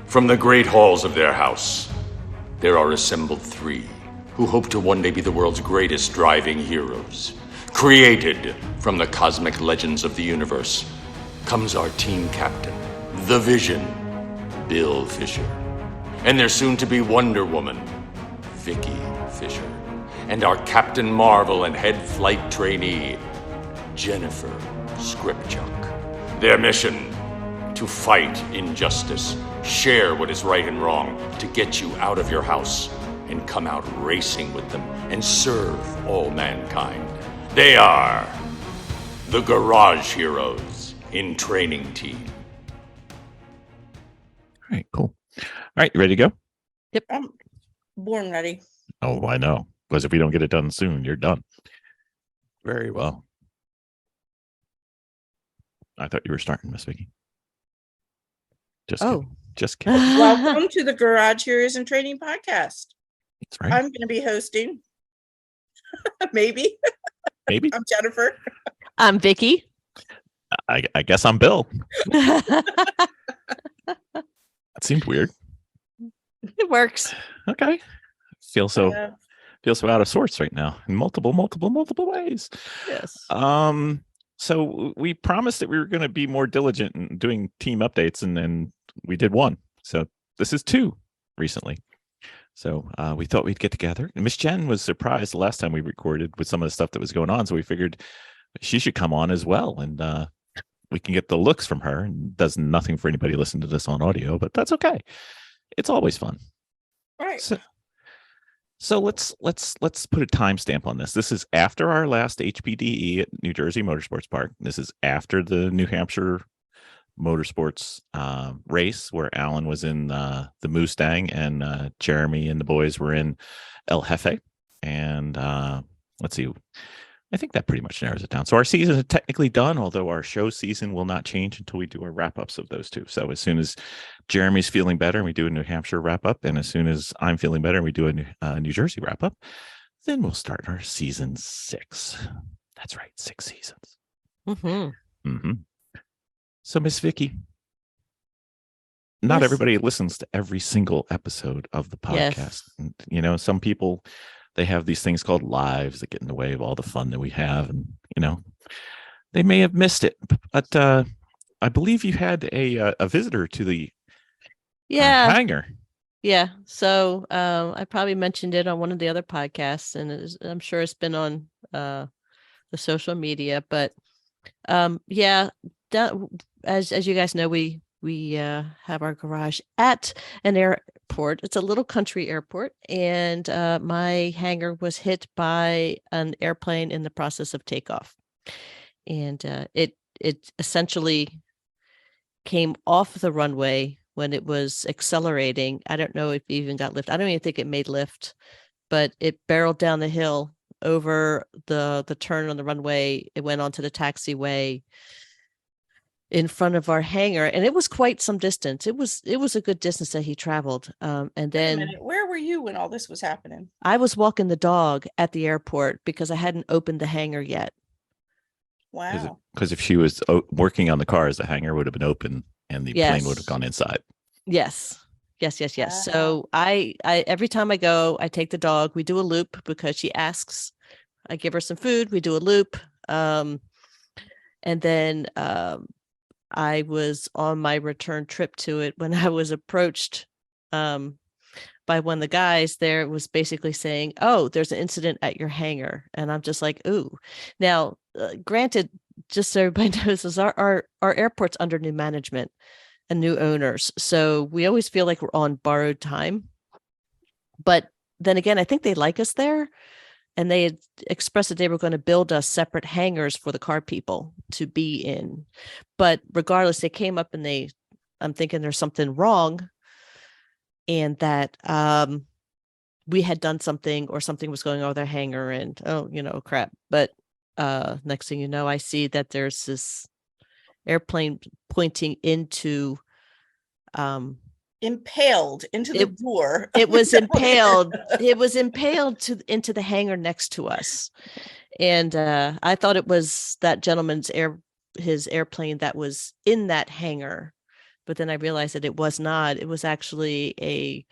From the great halls of their house, there are assembled three who hope to one day be the world's greatest driving heroes. Created from the cosmic legends of the universe comes our team captain, the Vision, Bill Fisher, and their soon-to-be Wonder Woman, Vicky Fisher, and our Captain Marvel and head flight trainee, Jennifer Scripchuk. Their mission: to fight injustice, share what is right and wrong, to get you out of your house and come out racing with them and serve all mankind. They are the Garage Heroes in Training Team. All right, cool. All right, you ready to go? Yep, I'm born ready. Oh, I know. Because if we don't get it done soon, you're done. Very well. I thought you were starting, Miss Vicky. Just kidding. Just kidding. Welcome to the Garage Heroes and Training Podcast. That's right. I'm going to be hosting. Maybe. Maybe. I'm Jennifer. I'm Vicky. I guess I'm Bill. That seemed weird. It works. Okay. Feel so out of sorts right now in multiple ways. Yes. So we promised that we were going to be more diligent in doing team updates, and then we did one. So this is two recently. So we thought we'd get together. And Miss Jen was surprised the last time we recorded with some of the stuff that was going on. So we figured she should come on as well. And we can get the looks from her. And does nothing for anybody listening to this on audio, but that's okay. It's always fun. Right. So let's put a timestamp on this. This is after our last HPDE at New Jersey Motorsports Park. This is after the New Hampshire Motorsports race where Alan was in the Moostang and Jeremy and the boys were in El Jeffe. And let's see. I think that pretty much narrows it down. So our season is technically done, although our show season will not change until we do our wrap-ups of those two. So as soon as Jeremy's feeling better and we do a New Hampshire wrap-up, and as soon as I'm feeling better and we do a New Jersey wrap-up, then we'll start our season 6. That's right, 6 seasons. Mm-hmm. Mm-hmm. So Miss Vicky, not everybody listens to every single episode of the podcast. Yes. You know, some people, they have these things called lives that get in the way of all the fun that we have. And, you know, they may have missed it. But I believe you had a visitor to the hangar. Yeah. So I probably mentioned it on one of the other podcasts, and I'm sure it's been on the social media. But as you guys know, we have our garage at an airport. It's a little country airport, and my hangar was hit by an airplane in the process of takeoff, and it essentially came off the runway when it was accelerating. I don't know if it even got lift. I don't even think it made lift, but it barreled down the hill over the turn on the runway. It went onto the taxiway in front of our hangar, and it was quite some distance. It was a good distance that he traveled. And then where were you when all this was happening? I was walking the dog at the airport because I hadn't opened the hangar yet. Wow. Because if she was working on the cars, the hangar would have been open and the plane would have gone inside. Yes. Wow. So I every time I go, I take the dog. We do a loop because she asks. I give her some food. We do a loop. And then I was on my return trip to it when I was approached by one of the guys there. Was basically saying, "Oh, there's an incident at your hangar," and I'm just like, "Ooh." Now, granted, just so everybody knows, is our airport's under new management and new owners, so we always feel like we're on borrowed time. But then again, I think they like us there. And they had expressed that they were going to build us separate hangars for the car people to be in. But regardless, they came up and I'm thinking there's something wrong, and that we had done something or something was going on with their hangar, and crap. But next thing you know, I see that there's this airplane pointing into impaled into the door. It was impaled. It was impaled into the hangar next to us. And I thought it was that gentleman's his airplane that was in that hangar but then I realized that it was not. It was actually a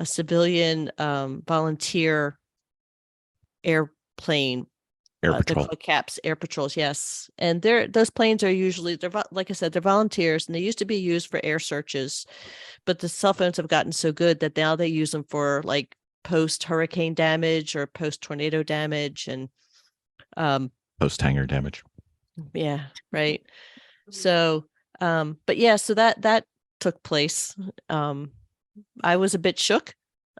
civilian volunteer airplane. Air They're Patrol. called CAPS, air patrols, yes. And those planes are usually, like I said, they're volunteers, and they used to be used for air searches, but the cell phones have gotten so good that now they use them for like post hurricane damage or post tornado damage, and Post hangar damage. yeah, right. So but yeah, so that took place. I was a bit shook.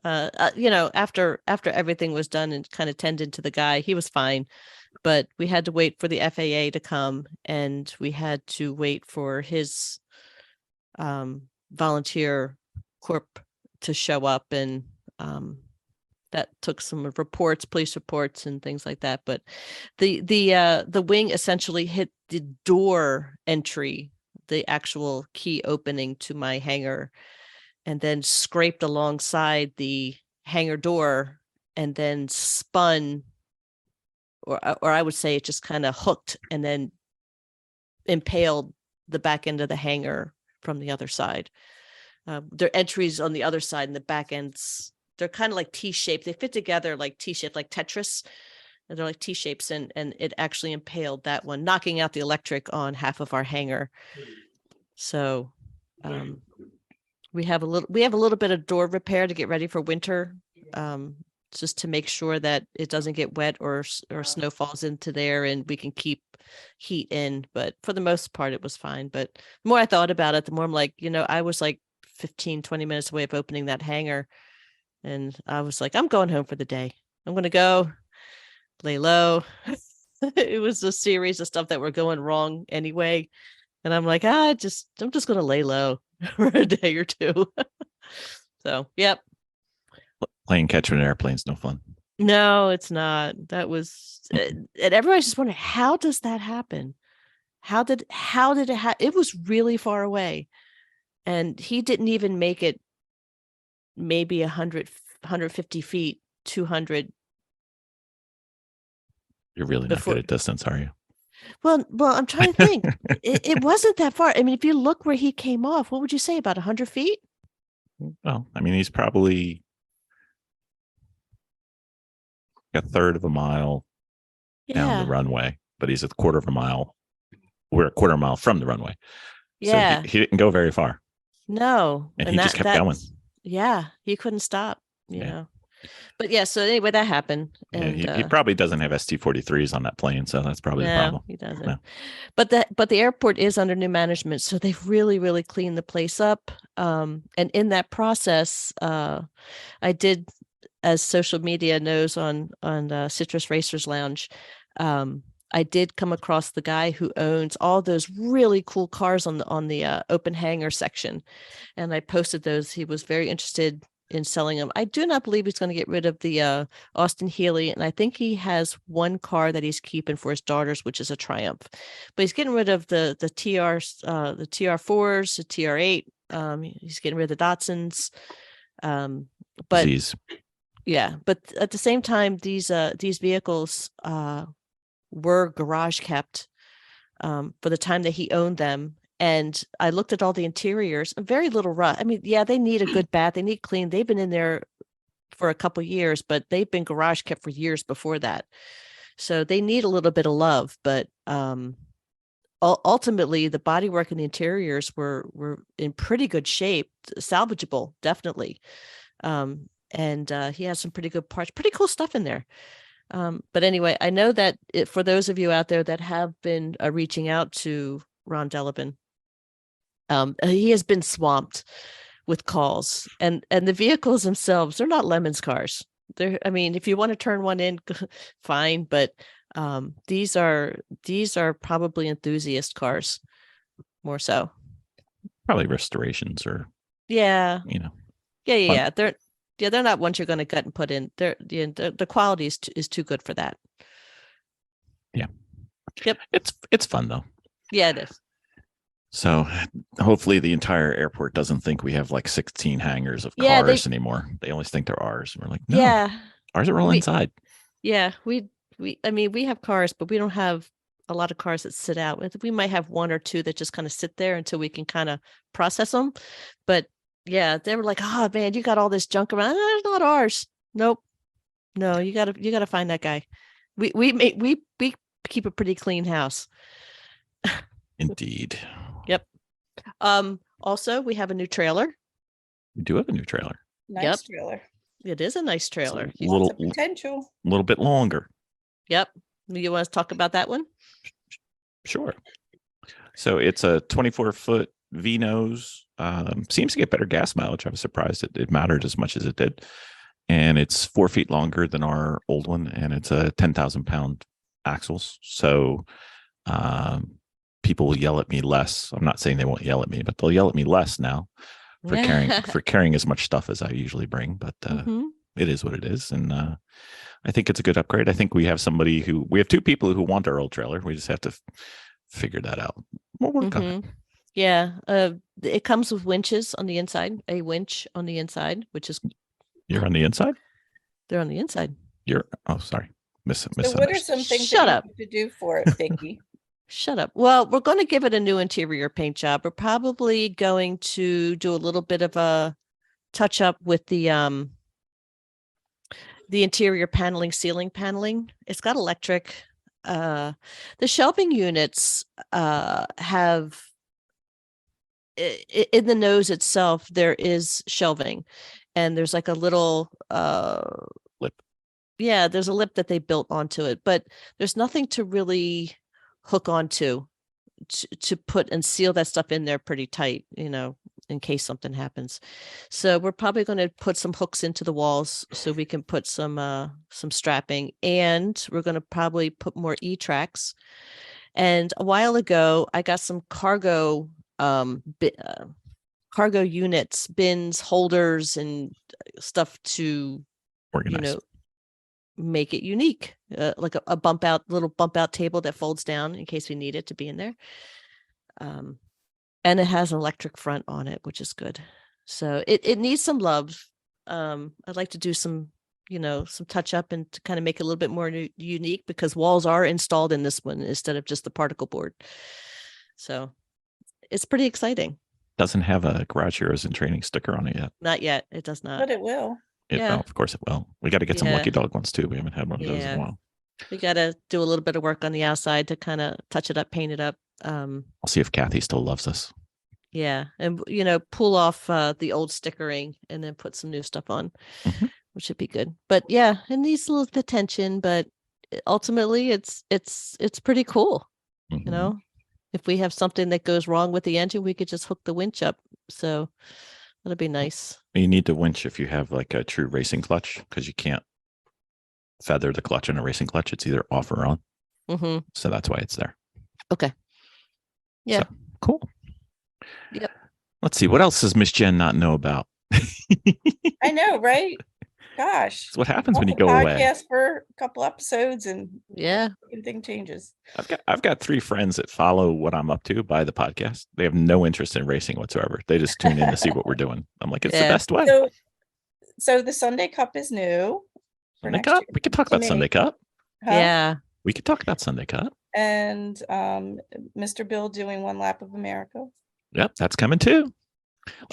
After everything was done and kind of tended to the guy, he was fine, but we had to wait for the FAA to come, and we had to wait for his volunteer corp to show up, and that took some reports, police reports and things like that. But the wing essentially hit the door entry, the actual key opening to my hangar, and then scraped alongside the hangar door, and then spun, or I would say it just kind of hooked and then impaled the back end of the hangar from the other side. Their entries on the other side, and the back ends, they're kind of like T-shaped. They fit together like T-shaped, like Tetris. And they're like T-shapes, and it actually impaled that one, knocking out the electric on half of our hangar. So we have a little bit of door repair to get ready for winter, just to make sure that it doesn't get wet or snow falls into there, and we can keep heat in. But for the most part, it was fine. But the more I thought about it, the more I'm like, I was like 15-20 minutes away of opening that hangar, and I was like, I'm going home for the day. I'm going to go lay low. It was a series of stuff that were going wrong anyway, and I'm like, I'm just going to lay low for a day or two. So, yep. Playing catch with an airplane's no fun. No, it's not. That was, and everybody's just wondering, how does that happen? How did it happen? It was really far away, and he didn't even make it maybe 150 feet, 200. You're really not good at distance, are you? Well, I'm trying to think. It wasn't that far. I mean, if you look where he came off, what would you say, about 100 feet? Well, I mean, he's probably a third of a mile down the runway, but he's a quarter of a mile. We're a quarter mile from the runway. Yeah. So he didn't go very far. No. And he just kept going. Yeah. He couldn't stop, you Yeah. know. But yeah, so anyway, that happened. And he probably doesn't have ST-43s on that plane, so that's probably the problem. He doesn't. No. But the airport is under new management, so they've really, really cleaned the place up. And in that process, I did, as social media knows, on Citrus Racers Lounge, I did come across the guy who owns all those really cool cars on the open hangar section, and I posted those. He was very interested in selling them. I do not believe he's going to get rid of the Austin Healey, and I think he has one car that he's keeping for his daughters, which is a Triumph. But he's getting rid of the TR4s, the TR8. He's getting rid of the Datsuns. But Z's. Yeah, but at the same time, these vehicles were garage kept for the time that he owned them. And I looked at all the interiors, very little rust. I mean, yeah, they need a good bath. They need clean. They've been in there for a couple years, but they've been garage kept for years before that. So they need a little bit of love. But ultimately, the bodywork and the interiors were in pretty good shape, salvageable, definitely. And he has some pretty good parts, pretty cool stuff in there. But anyway, I know that for those of you out there that have been reaching out to Ron Delabin, he has been swamped with calls, and the vehicles themselves, they're not Lemon's cars. I mean, if you want to turn one in, fine, but these are probably enthusiast cars, more so. Probably restorations or yeah. Fun. They're not ones you're going to gut and put in. The quality is too good for that. Yeah. Yep. It's fun though. Yeah, it is. So hopefully the entire airport doesn't think we have like 16 hangars of cars anymore. They only think they're ours. We're like, no, ours are all inside. Yeah, we have cars, but we don't have a lot of cars that sit out. We might have one or two that just kind of sit there until we can kind of process them. But yeah, they were like, "Oh man, you got all this junk around. It's not ours." Nope. No, you gotta find that guy. We keep a pretty clean house. Indeed. Yep. Also, we have a new trailer. We do have a new trailer. Nice Yep. trailer. It is a nice trailer. a Lots little of potential. little bit longer. Yep. You want to talk about that one? Sure. So it's a 24-foot V-nose. Seems to get better gas mileage. I was surprised it mattered as much as it did. And it's 4 feet longer than our old one, and it's a 10,000-pound axles. So people will yell at me less. I'm not saying they won't yell at me, but they'll yell at me less now for carrying as much stuff as I usually bring. But it is what it is, and I think it's a good upgrade. I think we have two people who want our old trailer. We just have to figure that out. We'll work on it. Yeah. It comes with winches on the inside, a winch on the inside, which is. You're on the inside? They're on the inside. Sorry. So what are some things Shut that up. you have to do for it, Vicky? Shut up. Well, we're going to give it a new interior paint job. We're probably going to do a little bit of a touch up with the interior paneling, ceiling paneling. It's got electric. The shelving units have in the nose itself, there is shelving, and there's like a little lip. Yeah, there's a lip that they built onto it, but there's nothing to really hook onto to put and seal that stuff in there pretty tight, in case something happens. So we're probably going to put some hooks into the walls so we can put some strapping, and we're going to probably put more E-tracks. And a while ago, I got some cargo units, bins, holders, and stuff to Organize. Make it unique, like a little bump out table that folds down in case we need it to be in there. And it has an electric front on it, which is good. So it needs some love. I'd like to do some touch up and to kind of make it a little bit more unique, because walls are installed in this one instead of just the particle board. So it's pretty exciting. Doesn't have a Garage Heroes in Training sticker on it yet. Not yet. It does not. But it will. Yeah. Of course it will. We got to get some Lucky Dog ones too. We haven't had one of those in a while. We got to do a little bit of work on the outside to kind of touch it up, paint it up. I'll see if Kathy still loves us. Yeah. And, pull off the old stickering and then put some new stuff on, which would be good. But yeah, it needs a little bit of attention, but ultimately it's pretty cool. If we have something that goes wrong with the engine, we could just hook the winch up. So that'll be nice. You need to winch if you have like a true racing clutch, because you can't feather the clutch in a racing clutch. It's either off or on. So that's why it's there. Okay. Yeah. So, cool. Yep. Let's see. What else does Miss Jen not know about? I know, right? Gosh. That's what happens when you Off the go away. podcast for a couple episodes and Yeah. everything changes. I've got 3 friends that follow what I'm up to by the podcast. They have no interest in racing whatsoever. They just tune in to see what we're doing. I'm like, it's the best way. So the Sunday Cup is new. Sunday Cup? We could talk about Sunday Cup. Huh? Yeah. We could talk about Sunday Cup. And Mr. Bill doing 1 lap of America. Yep, that's coming too.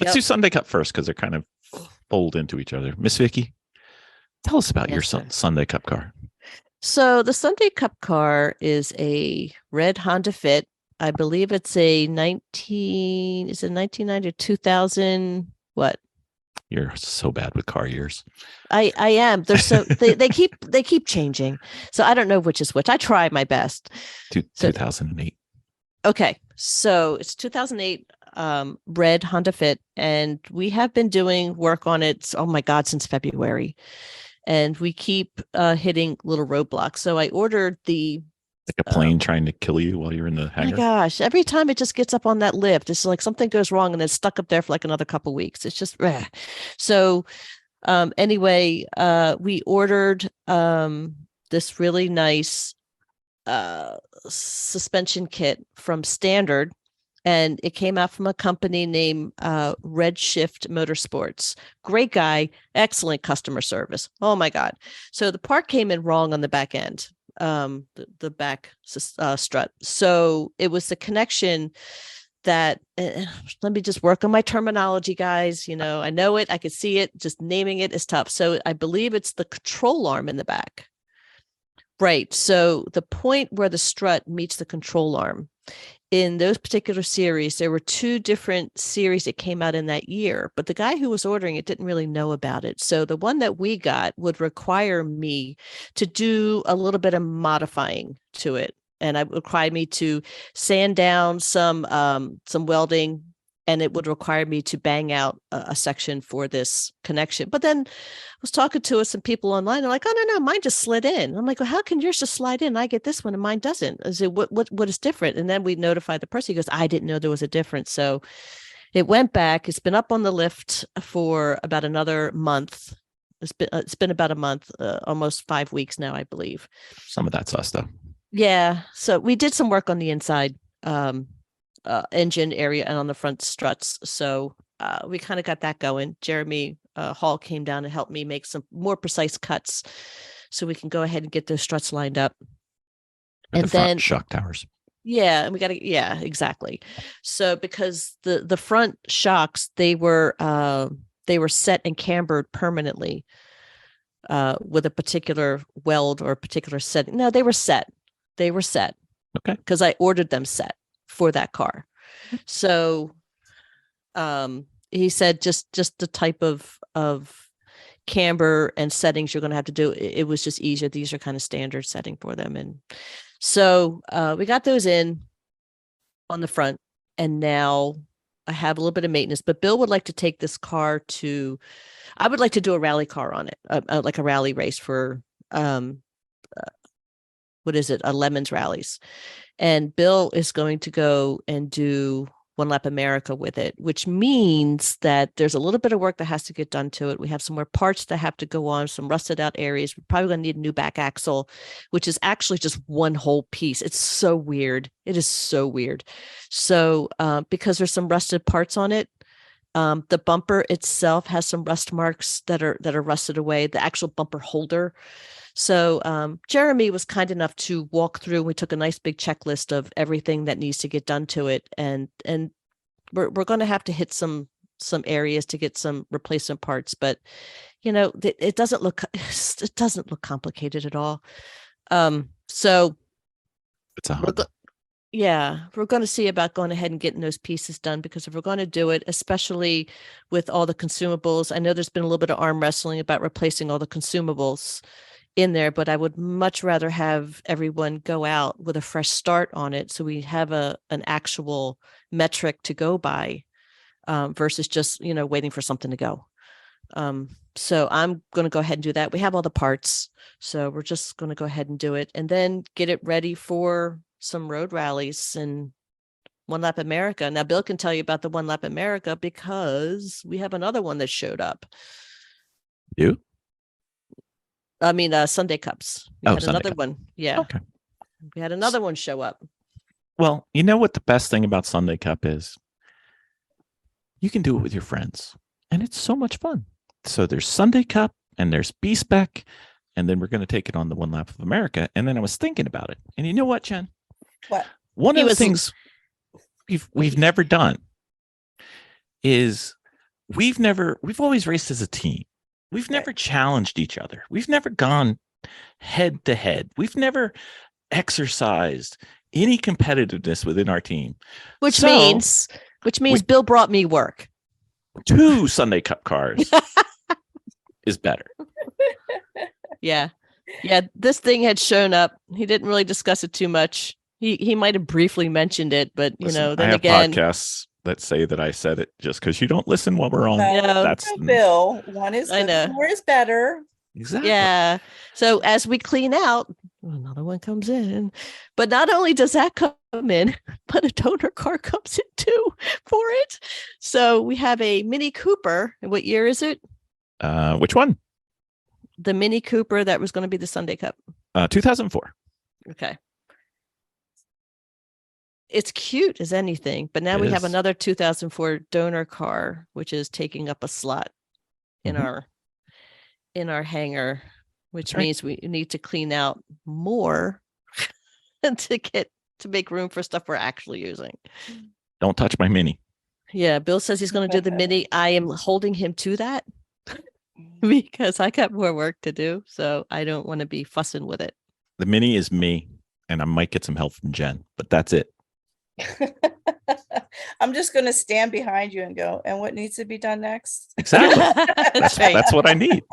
Let's do Sunday Cup first, because they're kind of fold into each other. Miss Vicky, tell us about your Sunday Cup car. So the Sunday Cup car is a red Honda Fit. I believe it's a 1990 or 2000. What? You're so bad with car years. I am. They're so they keep changing. So I don't know which is which. I try my best. 2008. Okay, so it's 2008 red Honda Fit, and we have been doing work on it. Oh my God, since February, and we keep hitting little roadblocks. So I ordered the like a plane trying to kill you while you're in the hangar. Oh my gosh, every time it just gets up on that lift, it's like something goes wrong and it's stuck up there for like another couple of weeks. It's just so. Anyway, we ordered this really nice suspension kit from Standard, and it came out from a company named Redshift Motorsports. Great guy, excellent customer service. Oh my God. So the part came in wrong on the back end. the back strut. So it was the connection that let me just work on my terminology, guys. I know it, I could see it, just naming it is tough. So I believe it's the control arm in the back. Right. So the point where the strut meets the control arm in those particular series, there were 2 different series that came out in that year, but the guy who was ordering it didn't really know about it. So the one that we got would require me to do a little bit of modifying to it. And it required me to sand down some welding, and it would require me to bang out a section for this connection. But then I was talking to some people online. They're like, "Oh no, mine just slid in." I'm like, "Well, how can yours just slide in? I get this one and mine doesn't." I said, "What is different?" And then we notified the person. He goes, "I didn't know there was a difference." So it went back. It's been up on the lift for about another month. It's been about a month, almost 5 weeks now, I believe. Some of that's us though. Yeah. So we did some work on the inside engine area and on the front struts. So we kind of got that going. Jeremy Hall came down and helped me make some more precise cuts so we can go ahead and get those struts lined up. And And the front then shock towers. yeah, and we got to, yeah, exactly. So because the front shocks, they were set and cambered permanently with a particular weld or a particular setting. No, they were set. Okay. Because I ordered them set for that car. So he said just the type of camber and settings you're going to have to do. It was just easier. These are kind of standard setting for them. And so we got those in on the front, and now I have a little bit of maintenance, but Bill would like to take this car I would like to do a rally car on it, like a rally race for, what is it? Lemons rallies. And Bill is going to go and do One Lap America with it, which means that there's a little bit of work that has to get done to it. We have some more parts that have to go on, some rusted out areas. We're probably going to need a new back axle, which is actually just one whole piece. It's so weird. It is so weird. So because there's some rusted parts on it, the bumper itself has some rust marks that are rusted away, the actual bumper holder. So Jeremy was kind enough to walk through. We took a nice big checklist of everything that needs to get done to it. And we're going to have to hit some areas to get some replacement parts, but it doesn't look complicated at all. So It's a hub. we're going to see about going ahead and getting those pieces done, because if we're going to do it, especially with all the consumables, I know there's been a little bit of arm wrestling about replacing all the consumables in there, but I would much rather have everyone go out with a fresh start on it, so we have an actual metric to go by, versus just waiting for something to go. So I'm going to go ahead and do that. We have all the parts, so we're just going to go ahead and do it, and then get it ready for some road rallies and One Lap America. Now Bill can tell you about the One Lap America, because we have another one that showed up. You? I mean, Sunday Cups. We had Sunday another Cup. one. Yeah. Okay. We had another one show up. Well, you know what the best thing about Sunday Cup is? You can do it with your friends, and it's so much fun. So there's Sunday Cup, and there's B-Spec, and then we're going to take it on the One Lap of America. And then I was thinking about it, and you know what, Jen? What? One of the things we've never done is we've always raced as a team. We've never challenged each other. We've never gone head to head. We've never exercised any competitiveness within our team. Which means Bill brought me work. 2 Sunday Cup cars is better. Yeah. This thing had shown up. He didn't really discuss it too much. He might have briefly mentioned it, but then I have again, podcasts that say that I said it just because you don't listen while we're on. No, That's Bill. One is I know. more is better. exactly. yeah. So as we clean out, another one comes in. But not only does that come in, but a donor car comes in too for it. So we have a Mini Cooper. And what year is it? Which one? The Mini Cooper that was going to be the Sunday Cup. 2004. Okay. It's cute as anything, but now we have another 2004 donor car, which is taking up a slot in our hangar. which right. means we need to clean out more to make room for stuff we're actually using. Don't touch my mini. Yeah, Bill says he's going to do the mini. I am holding him to that because I got more work to do. So I don't want to be fussing with it. The mini is me, and I might get some help from Jen, but that's it. I'm just going to stand behind you and go, and what needs to be done next? Exactly. That's right. That's what I need.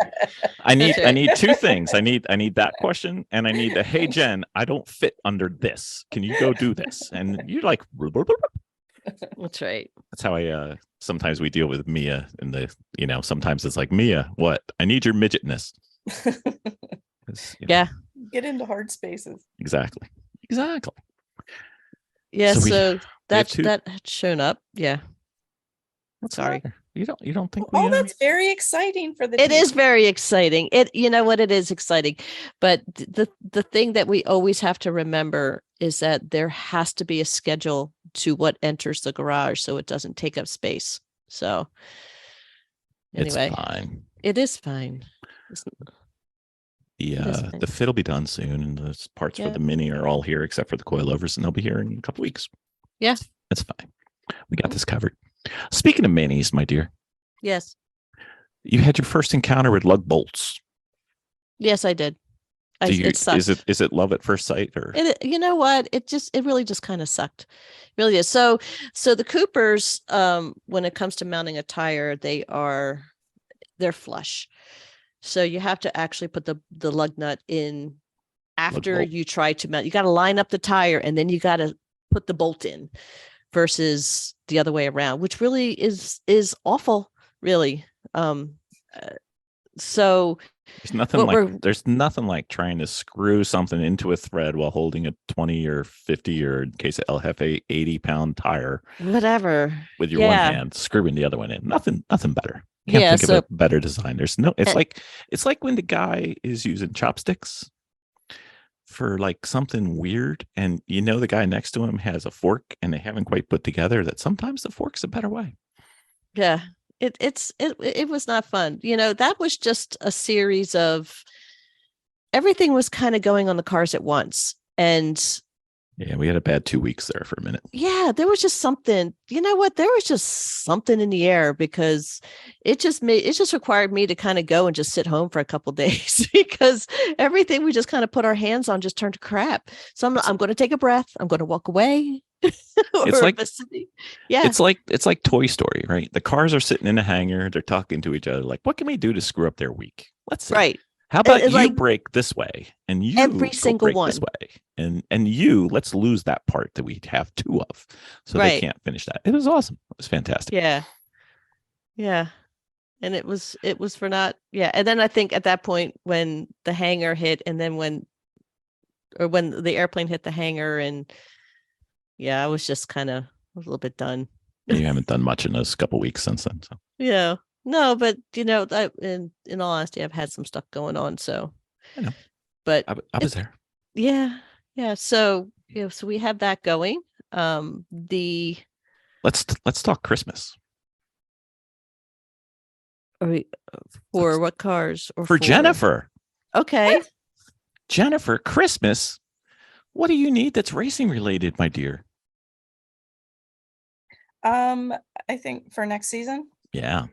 I right. need two things. I need that question, and I need the, hey Jen, I don't fit under this. Can you go do this? And you're like, That's right. that's how I sometimes we deal with Mia in the, sometimes it's like, Mia, what? I need your midgetness. Yeah. Get into hard spaces. Exactly. Yeah. So So, we that two- that had shown up. Yeah. What's Sorry. the matter? You don't think Oh, that's very exciting for the It is team. very exciting. You know what, it is exciting. But the thing that we always have to remember is that there has to be a schedule to what enters the garage so it doesn't take up space. So anyway, it's fine. it is fine. The fine. fit will be done soon, and the parts for Yeah. the mini are all here except for the coilovers, and they'll be here in a couple weeks. Yeah. It's fine. We got this covered. Speaking of minis, my dear, Yes. you had your first encounter with lug bolts. Yes, I did. It sucked. Is it love at first sight, or You know what? It really just kind of sucked. It really is. So the Coopers, when it comes to mounting a tire, they're flush. So you have to actually put the lug nut in after bolt. you try to mount. You got to line up the tire and then you got to put the bolt in versus the other way around, which really is awful, really. So there's nothing like trying to screw something into a thread while holding a 20 or 50 or in case of El Jefe 80-pound tire, whatever, with your one hand, screwing the other one in. Nothing better. Can't think of a better design. There's no. It's like when the guy is using chopsticks for like something weird, and the guy next to him has a fork, and they haven't quite put together that sometimes the fork's a better way. Yeah. It was not fun. That was just a series of everything was kind of going on the cars at once. And yeah, we had a bad 2 weeks there for a minute. Yeah, there was just something, there was just something in the air because it just required me to kind of go and just sit home for a couple of days because everything we just kind of put our hands on just turned to crap. So I'm going to take a breath. I'm going to walk away. It's like yeah, it's like Toy Story, right? The cars are sitting in a hangar, they're talking to each other like, what can we do to screw up their week? Let's see. Right. How about you break this way and you every single break one this way, and you let's lose that part that we have two of, so they can't finish that. It was awesome. It was fantastic. Yeah, and it was for not. Yeah, and then I think at that point when the hangar hit, and then when the airplane hit the hangar, and I was just kind of a little bit done. You haven't done much in those couple weeks since then. So yeah, no, but in all honesty, I've had some stuff going on. So I know, but I was there. Yeah. So so we have that going. Let's talk Christmas. For what cars? Or for Jennifer? Okay. Jennifer, Christmas. What do you need that's racing related, my dear? I think for next season. Yeah.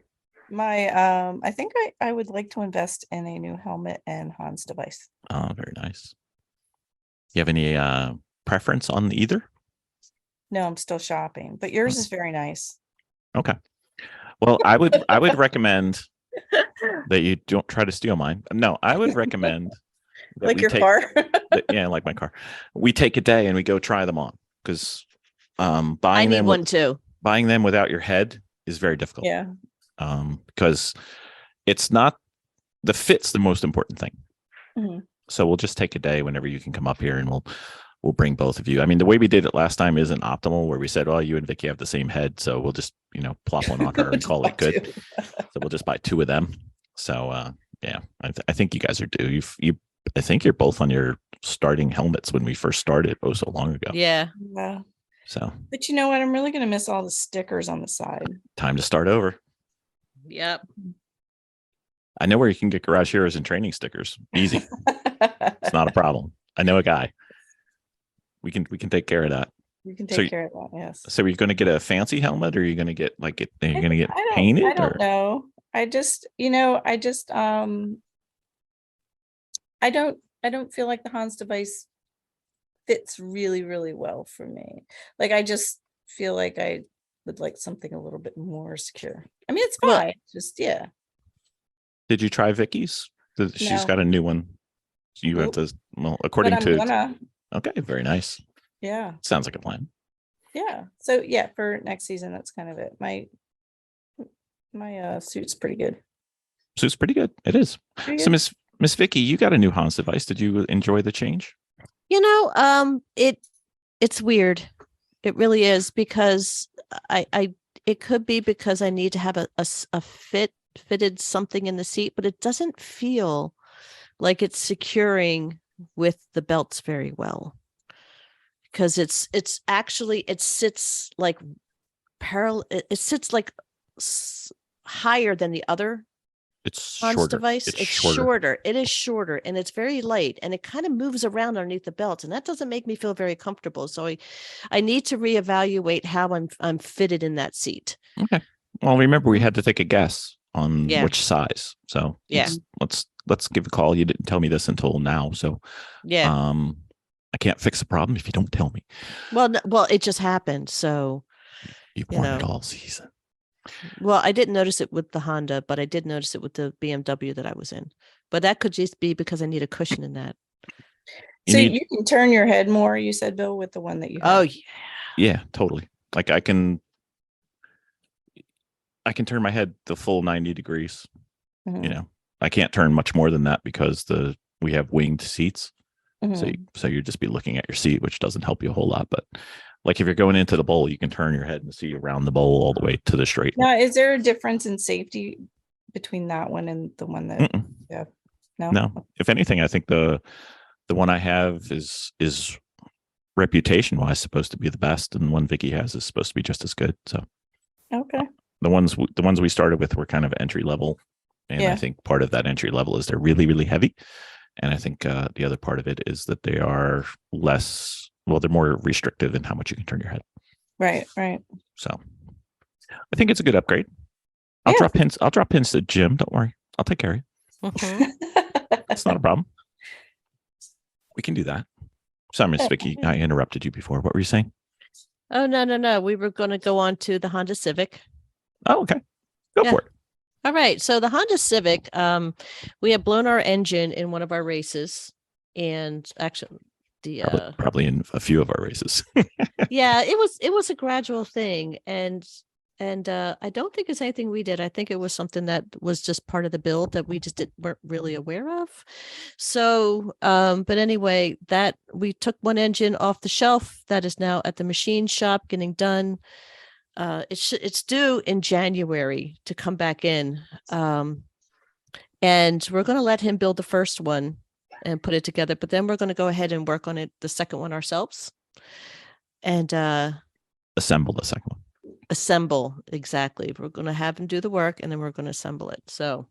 I think I would like to invest in a new helmet and Hans device. Oh, very nice. You have any preference on either? No, I'm still shopping, but yours is very nice. Okay. Well, I would recommend that you don't try to steal mine. No, I would recommend that like your car. Like my car. We take a day and we go try them on because buying I need them one too. Buying them without your head is very difficult. Yeah. Because it's not the fit's the most important thing. Mm-hmm. So we'll just take a day whenever you can come up here, and we'll bring both of you. I mean, the way we did it last time isn't optimal, where we said, "Well, you and Vicky have the same head, so we'll just plop one on her and call it good." So we'll just buy two of them. So I think you guys are due. I think you're both on your starting helmets when we first started so long ago. Yeah. So, but you know what? I'm really going to miss all the stickers on the side. Time to start over. Yep. I know where you can get Garage Heroes and training stickers. Easy. It's not a problem. I know a guy. We can take care of that. You can So take care of that. Yes. So are you going to get a fancy helmet, or are you going to get are you going to get I painted? don't Or know. I just, I don't feel like the Hans device fits really, really well for me. Like, I just feel like I would like something a little bit more secure. I mean, it's Well- fine. Just, yeah. did you try Vicky's? She's No. got a new one. So you have Nope. to, well, But according I'm to, gonna, okay, very nice. yeah. Sounds like a plan. Yeah. So yeah, for next season, that's kind of it. My suit's pretty good. So it's pretty good. It is. Pretty So good. Miss Vicky, you got a new Hans device. Did you enjoy the change? It's weird. It really is, because it could be because I need to have a fitted something in the seat, but it doesn't feel like it's securing with the belts very well, because it's actually, it sits like parallel. It sits like higher than the other It's Hans shorter. device. It's shorter. It is shorter, and it's very light, and it kind of moves around underneath the belt, and that doesn't make me feel very comfortable. So I need to reevaluate how I'm fitted in that seat. Okay. Well, remember we had to take a guess on Yeah. which size. So Yeah. let's give a call. You didn't tell me this until now, so Yeah. I can't fix a problem if you don't tell me. Well, it just happened. So, You've You worn it know. all season. well, I didn't notice it with the Honda, but I did notice it with the BMW that I was in. But that could just be because I need a cushion in that. You So need- you can turn your head more, you said, Bill, with the one that you have. Oh, yeah. Yeah, totally. Like I can turn my head the full 90 degrees. Mhm, You know, I can't turn much more than that because we have winged seats. mhm. So you'd just be looking at your seat, which doesn't help you a whole lot. But like if you're going into the bowl, you can turn your head and see around the bowl all the way to the straight. Now, is there a difference in safety between that one and the one that? Mm-mm. Yeah. No. No, if anything, I think the one I have is reputation wise supposed to be the best, and the one Vicky has is supposed to be just as good. So Okay. the ones we started with were kind of entry level, and Yeah. I think part of that entry level is they're really, really heavy, and I think the other part of it is that they are less. Well, they're more restrictive in how much you can turn your head. Right. Right. So I think it's a good upgrade. I'll Yeah. drop pins to Jim. Don't worry, I'll take care of you. Mhm. It's not a problem. We can do that. Sorry, Miss Vicky, I interrupted you before. What were you saying? Oh, no. We were going to go on to the Honda Civic. Oh, okay. Go Yeah. for it. All right. So the Honda Civic, we had blown our engine in one of our races, and actually the Probably in a few of our races. yeah, it was a gradual thing, and I don't think it's anything we did. I think it was something that was just part of the build that we just weren't really aware of. So, but anyway, that we took one engine off the shelf that is now at the machine shop getting done. It's due in January to come back in, and we're going to let him build the first one and put it together. But then we're going to go ahead and work on it, the second one ourselves, and Assemble the second one. assemble. Exactly. We're going to have him do the work, and then we're going to assemble it. So,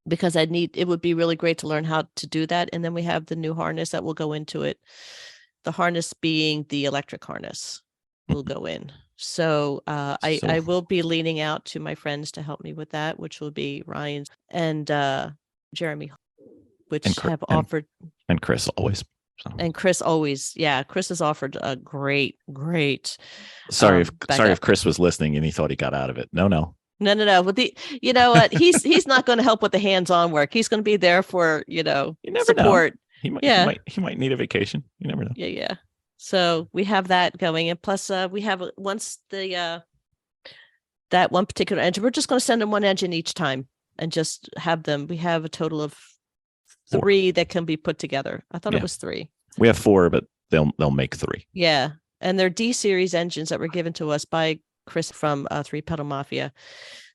because it would be really great to learn how to do that. And then we have the new harness that will go into it. The harness being the electric harness will go in. So I will be leaning out to my friends to help me with that, which will be Ryan and Jeremy, which have offered. And Chris always. So. And Chris always, yeah, Chris has offered a great. Sorry if backup. Chris was listening and he thought he got out of it. No. No. But you know what? He's not going to help with the hands-on work. He's going to be there for, You never support. Know. He might need a vacation. You never know. Yeah. So we have that going, and plus we have once the that one particular engine, we're just going to send them one engine each time and just have them. We have a total of 3 that can be put together. I thought it was 3. We have 4, but they'll make 3. Yeah, and they're D series engines that were given to us by Chris from 3 Pedal Mafia,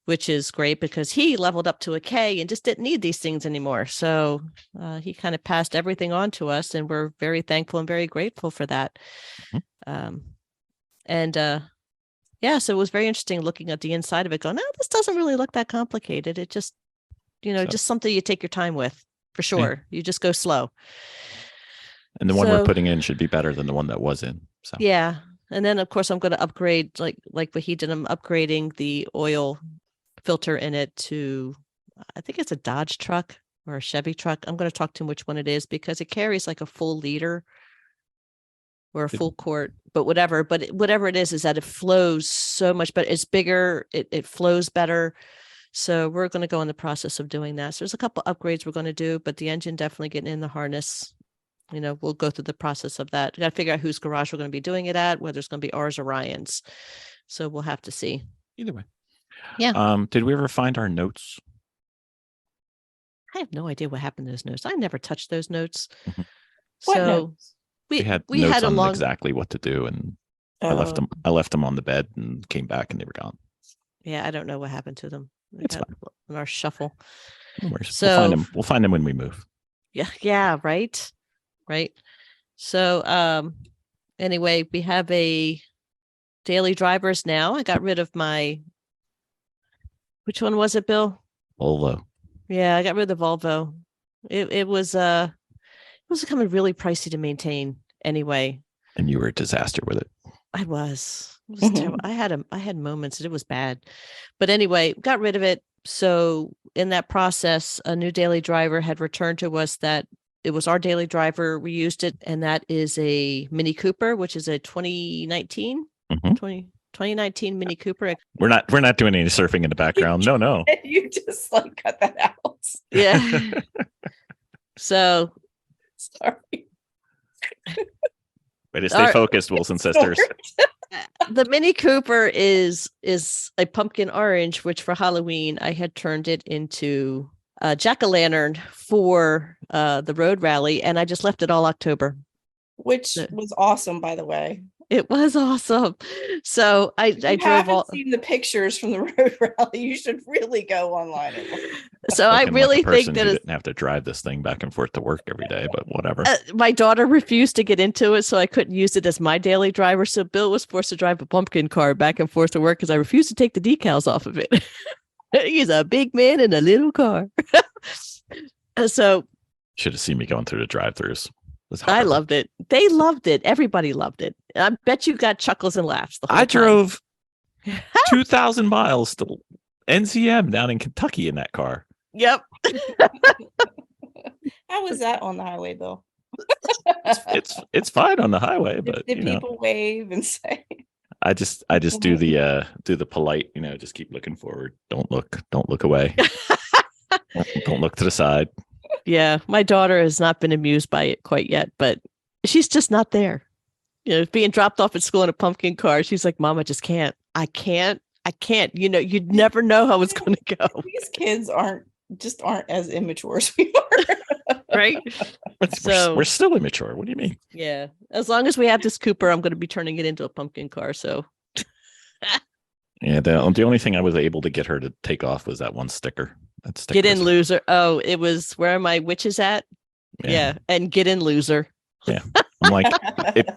which is great because he leveled up to a K and just didn't need these things anymore. So he kind of passed everything on to us, and we're very thankful and very grateful for that. Mm-hmm. So it was very interesting looking at the inside of it going, no, this doesn't really look that complicated. It just, So- just something you take your time with for sure. You just go slow. And the one we're So- putting in should be better than the one that was in. So Yeah. And then of course I'm going to upgrade like what he did. I'm upgrading the oil filter in it to, I think it's a Dodge truck or a Chevy truck. I'm going to talk to him which one it is because it carries like a full liter or a Good. full quart, but whatever. But whatever it is that it flows so much better. It's bigger. It flows better. So we're going to go in the process of doing that. So there's a couple upgrades we're going to do, but the engine definitely getting in the harness. We'll go through the process of that. We got to figure out whose garage we're going to be doing it at, whether it's going to be ours or Ryan's. So we'll have to see. either way. Yeah. Did we ever find our notes? I have no idea what happened to those notes. I never touched those notes. Mhm. What So notes? We had we notes had a on long exactly what to do, and I Oh. left them on the bed and came back and they were gone. Yeah, I don't know what happened to them. They It's got in our shuffle. No worries. So- We'll find them when we move. Yeah, right. So anyway, we have a daily drivers now. I got rid of which one was it, Bill? Volvo. Yeah, I got rid of the Volvo. It was becoming really pricey to maintain anyway. And you were a disaster with it. I was. It was terrible. I had moments that it was bad. But anyway, got rid of it. So in that process, a new daily driver had returned to us that it was our daily driver. We used it, and that is a Mini Cooper, which is a 2019 Mhm. 2019 Mini Cooper. We're not doing any surfing in the background. No. You just like cut that out. Yeah. So Sorry. Way to stay focused, Wilson sisters. the Mini Cooper is a pumpkin orange, which for Halloween I had turned it into a jack-o'-lantern for the road rally, and I just left it all October. Which was awesome, by the way. It was awesome. So I If you drove haven't seen the pictures from the road rally, you should really go online and look. So I Looking like really a person think that who it's, didn't have to drive this thing back and forth to work every day, but whatever. my daughter refused to get into it, so I couldn't use it as my daily driver. So Bill was forced to drive a pumpkin car back and forth to work because I refused to take the decals off of it. He's a big man in a little car. So Should have seen me going through the drive-throughs. I loved it. They loved it. Everybody loved it. I bet you got chuckles and laughs. The whole I time. drove 2,000 miles to NCM down in Kentucky in that car. Yep. How was that on the highway, Bill? It's fine on the highway, but Did people wave and say? I just do the polite, just keep looking forward. Don't look away. Don't look to the side. Yeah, my daughter has not been amused by it quite yet, but she's just not there. Being dropped off at school in a pumpkin car, she's like, "Mom, I just can't. I can't. You'd never know how it's going to go." These kids aren't as immature as we are. Right? So We're still immature. What do you mean? yeah, as long as we have this Cooper, I'm going to be turning it into a pumpkin car. So Yeah, the only thing I was able to get her to take off was that one sticker. That sticker get in, was- loser. Oh, it was where are my witches at? Yeah, and get in, loser. I'm like,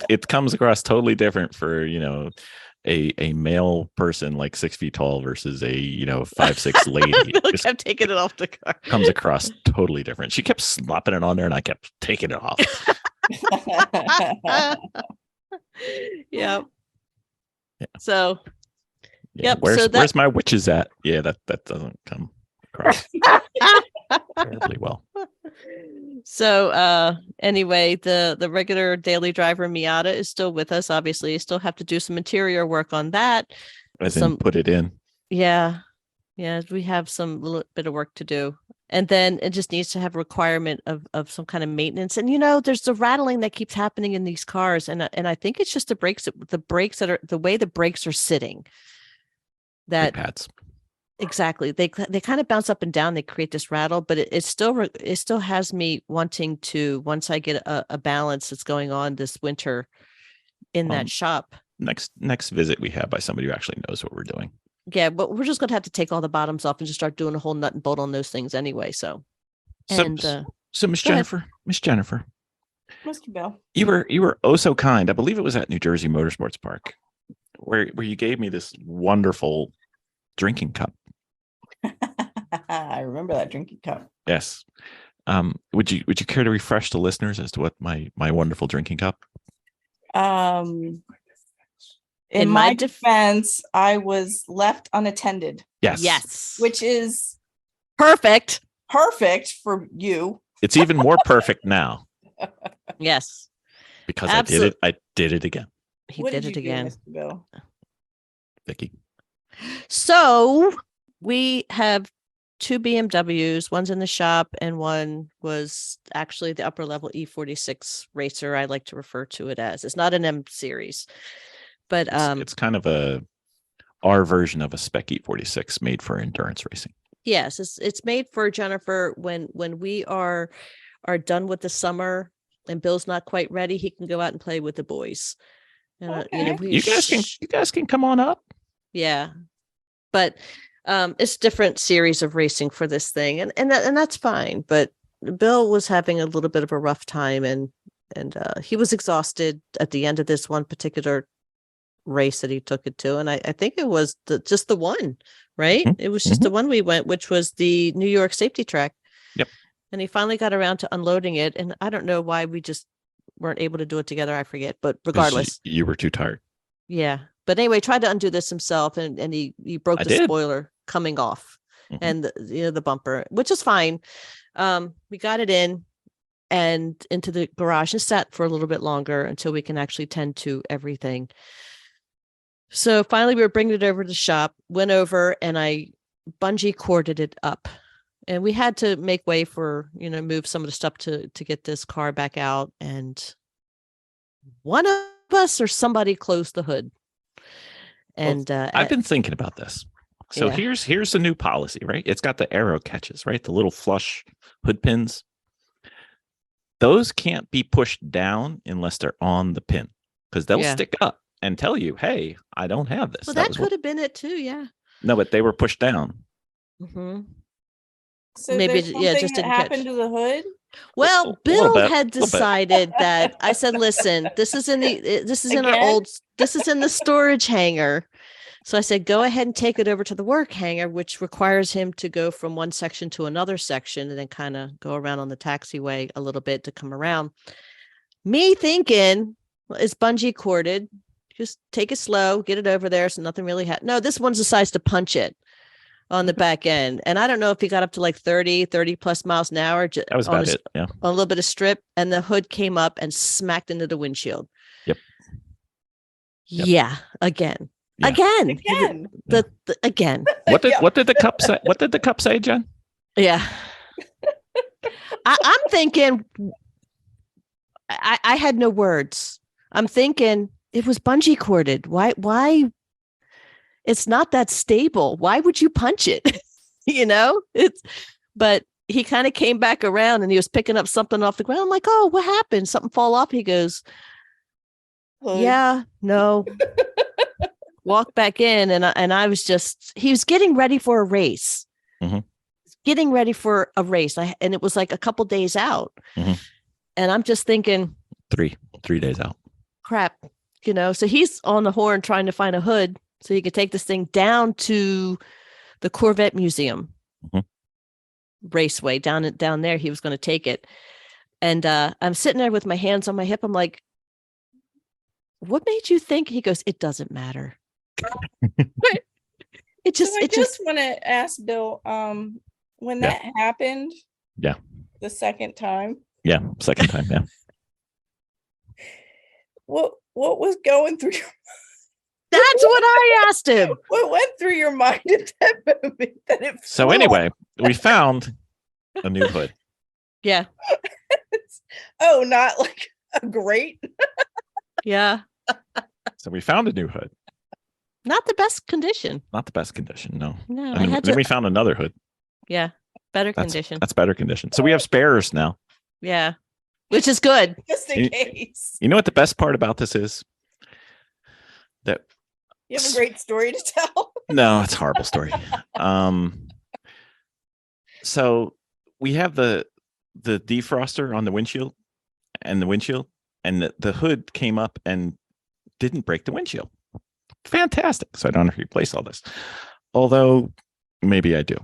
it comes across totally different for a male person like 6 feet tall versus a 5'6" lady. It Look, just I'm taking it off the car. comes across totally different. She kept slopping it on there, and I kept taking it off. Yeah. Yeah. So Yeah, Yep, Where's so where's my witches at? Yeah, that doesn't come across terribly well. So anyway, the regular daily driver Miata is still with us. Obviously, you still have to do some interior work on that. As in, put it in. Yeah, we have some little bit of work to do. And then it just needs to have a requirement of some kind of maintenance. And there's the rattling that keeps happening in these cars, and I think it's just the brakes that are the way the brakes are sitting. That Brake pads. exactly, they kind of bounce up and down. They create this rattle, but it still has me wanting to, once I get a balance that's going on this winter in that shop. Next visit we have by somebody who actually knows what we're doing. Yeah, but we're just going to have to take all the bottoms off and just start doing a whole nut and bolt on those things anyway. So Miss go ahead. Jennifer, Mr. Bell. you were oh so kind. I believe it was at New Jersey Motorsports Park where you gave me this wonderful drinking cup. I remember that drinking cup. Yes. Would you care to refresh the listeners as to what my wonderful drinking cup? In In my my defense, I was left unattended, Yes. Yes. which is Perfect. perfect for you. It's even more perfect now Yes. because Absolute- I did it again, He What did you it do, again. Mr. Bill? Vicky. So we have 2 BMWs. One's in the shop, and one was actually the upper level E46 racer. I like to refer to it as. It's not an M series, but It's kind of our version of a Spec E46 made for endurance racing. yes, it's made for Jennifer when we are done with the summer and Bill's not quite ready. He can go out and play with the boys. And Okay. You guys can come on up. yeah, but it's different series of racing for this thing, and that's fine. But Bill was having a little bit of a rough time, and he was exhausted at the end of this one particular race that he took it to, and I think it was just the one, right? Mhm. It was just the one we went, which was the New York safety track. Yep. And he finally got around to unloading it, and I don't know why we just weren't able to do it together. I forget, but 'Cause regardless, you were too tired. yeah. But anyway, tried to undo this himself, and he broke I the did. spoiler coming off, Mhm. and the bumper, which is fine. We got it in and into the garage and sat for a little bit longer until we can actually tend to everything. So finally, we were bringing it over to the shop. Went over and I bungee corded it up, and we had to make way for move some of the stuff to get this car back out. And one of us or somebody closed the hood. And I've been thinking about this. So Yeah. here's the new policy, right? It's got the arrow catches, right? The little flush hood pins. Those can't be pushed down unless they're on the pin, because they'll Yeah. stick up and tell you, "Hey, I don't have this." well, That that was could have been it too. Yeah. no, but they were pushed down. Mm-hmm. So Maybe there's it- yeah, it something just that didn't catch. happened to the hood. Well, little Bill bit, had little bit. decided that I said, "Listen, this is in our Again? old. This is in the storage hangar." So I said, "Go ahead and take it over to the work hangar," which requires him to go from one section to another section and then kind of go around on the taxiway a little bit to come around. Me thinking, well, it's bungee corded. Just take it slow, get it over there. So nothing really happened. No, this one's decides to punch it on the back end. And I don't know if he got up to like 30 plus miles an hour. That was about it. Yeah. On a little bit of strip, and the hood came up and smacked into the windshield. Yep. Yeah. Again. Yeah. Again. Again. Again. What did Yeah. what did the cup say? What did the cup say, Jen? Yeah. I'm thinking, I had no words. I'm thinking it was bungee corded. Why? It's not that stable. Why would you punch it? But he kind of came back around and he was picking up something off the ground. I'm like, oh, what happened? Something fall off. He goes, Hood. yeah, no. Walk back in. And I was he was getting ready for a race. Mhm. Getting ready for a race. And it was like a couple days out. Mhm. And I'm just thinking, 3 days out. crap, so he's on the horn trying to find a hood so he could take this thing down to the Corvette Museum. Mhm. Raceway down there. He was going to take it. And I'm sitting there with my hands on my hip. I'm like, what made you think? He goes, it doesn't matter. It just, So I just want to ask Bill, when Yeah. that happened, Yeah. the second time, Yeah, second time. Yeah. what was going through your that's what I asked him. what went through your mind at that moment that it So flew anyway, we found a new hood. Yeah. oh, not like a grate. Yeah. So we found a new hood. Not the best condition. Not the best condition, no. No, And then we found another hood. yeah. Better That's condition. That's better condition. So we have spares now. Yeah. Which is good. Just in case. You know what the best part about this is? That You have a great story to tell. no, it's a horrible story. So we have the defroster on the windshield, and the hood came up and didn't break the windshield. Fantastic. So I don't have to replace all this. Although maybe I do.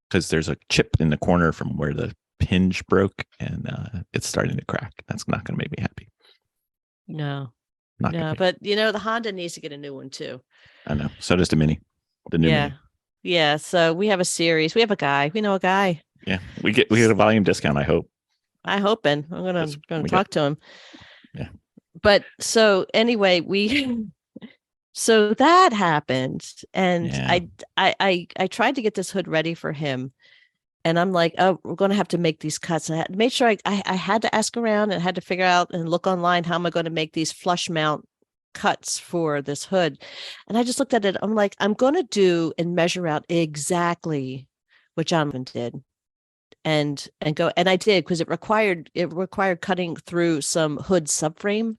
because there's a chip in the corner from where the hinge broke, and it's starting to crack. That's not going to make me happy. No, Not no, gonna be. but the Honda needs to get a new one too. I know. So does the Mini, the new Yeah. Mini. Yeah. So we have a series. We have a guy. We know a guy. Yeah, we get a volume discount. I hope. I'm hoping. I'm gonna we talk to him. Yeah. But so anyway, so that happened, and Yeah. I tried to get this hood ready for him, and I'm like, oh, we're going to have to make these cuts. And I had to make sure I had to ask around and had to figure out and look online, how am I going to make these flush mount cuts for this hood? And I just looked at it. I'm like, I'm going to do and measure out exactly what Jonathan did. And go, and I did, because it required cutting through some hood subframe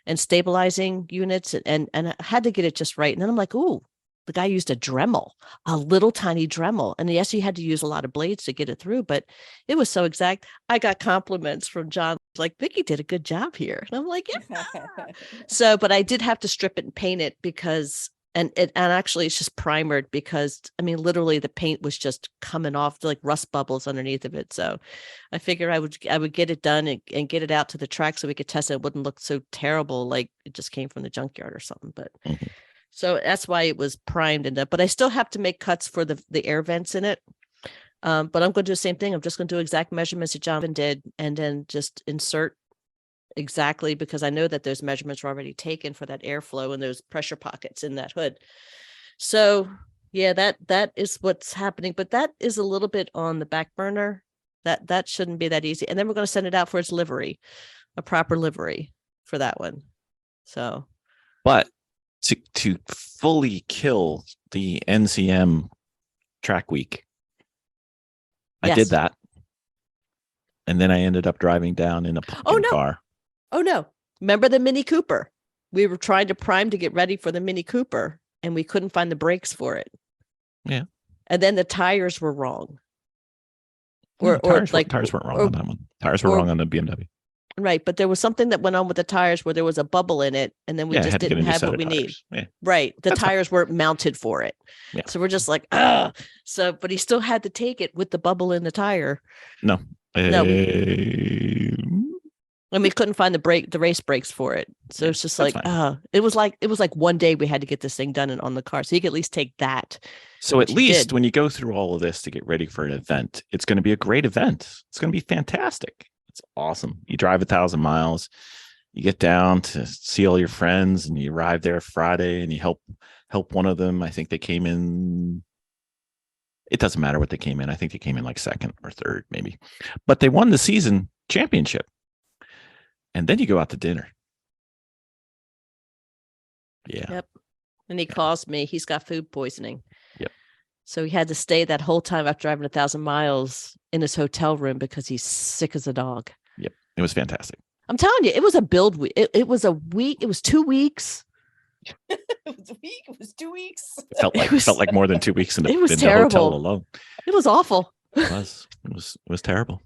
and stabilizing units, and I had to get it just right. And then I'm like, ooh, the guy used a Dremel, a little tiny Dremel. And yes, he had to use a lot of blades to get it through, but it was so exact. I got compliments from John, like, Vicky did a good job here. And I'm like, yeah. So, but I did have to strip it and paint it because, and actually it's just primered, because I mean, literally the paint was just coming off, like rust bubbles underneath of it. So I figured I would get it done and get it out to the track so we could test it. It wouldn't look so terrible, like it just came from the junkyard or something. But so that's why it was primed and that. But I still have to make cuts for the air vents in it. But I'm going to do the same thing. I'm just going to do exact measurements that Jonathan did, and then just insert exactly, because I know that those measurements are already taken for that airflow and those pressure pockets in that hood. So yeah, that is what's happening, but that is a little bit on the back burner. That shouldn't be that easy. And then we're going to send it out for its livery, a proper livery for that one. So, but to fully kill the NCM track week, I did that. And then I ended up driving down in a pumpkin car. Oh no. Remember the Mini Cooper? We were trying to prime to get ready for the Mini Cooper, and we couldn't find the brakes for it. Yeah. And then the tires were wrong. Tires weren't wrong on that one. Tires were wrong on the BMW. Right. But there was something that went on with the tires where there was a bubble in it, and then we just didn't have what we need. Yeah. Right. The tires weren't mounted for it. Yeah. So we're just like, ah. So, but he still had to take it with the bubble in the tire. No. And we couldn't find the race brakes for it. So it's just like, it was like one day we had to get this thing done and on the car. So you could at least take that. So at least when you go through all of this to get ready for an event, it's going to be a great event. It's going to be fantastic. It's awesome. You drive 1,000 miles, you get down to see all your friends, and you arrive there Friday, and you help one of them. I think they came in. It doesn't matter what they came in. I think they came in like second or third, maybe, but they won the season championship. And then you go out to dinner. Yeah. Yep. And he calls me. He's got food poisoning. Yep. So he had to stay that whole time after driving 1,000 miles in his hotel room because he's sick as a dog. Yep. It was fantastic. I'm telling you, it was a build week. It was a week. It was 2 weeks. It was a week. It was 2 weeks. It felt like more than 2 weeks in the terrible. hotel alone. It was awful. It was terrible.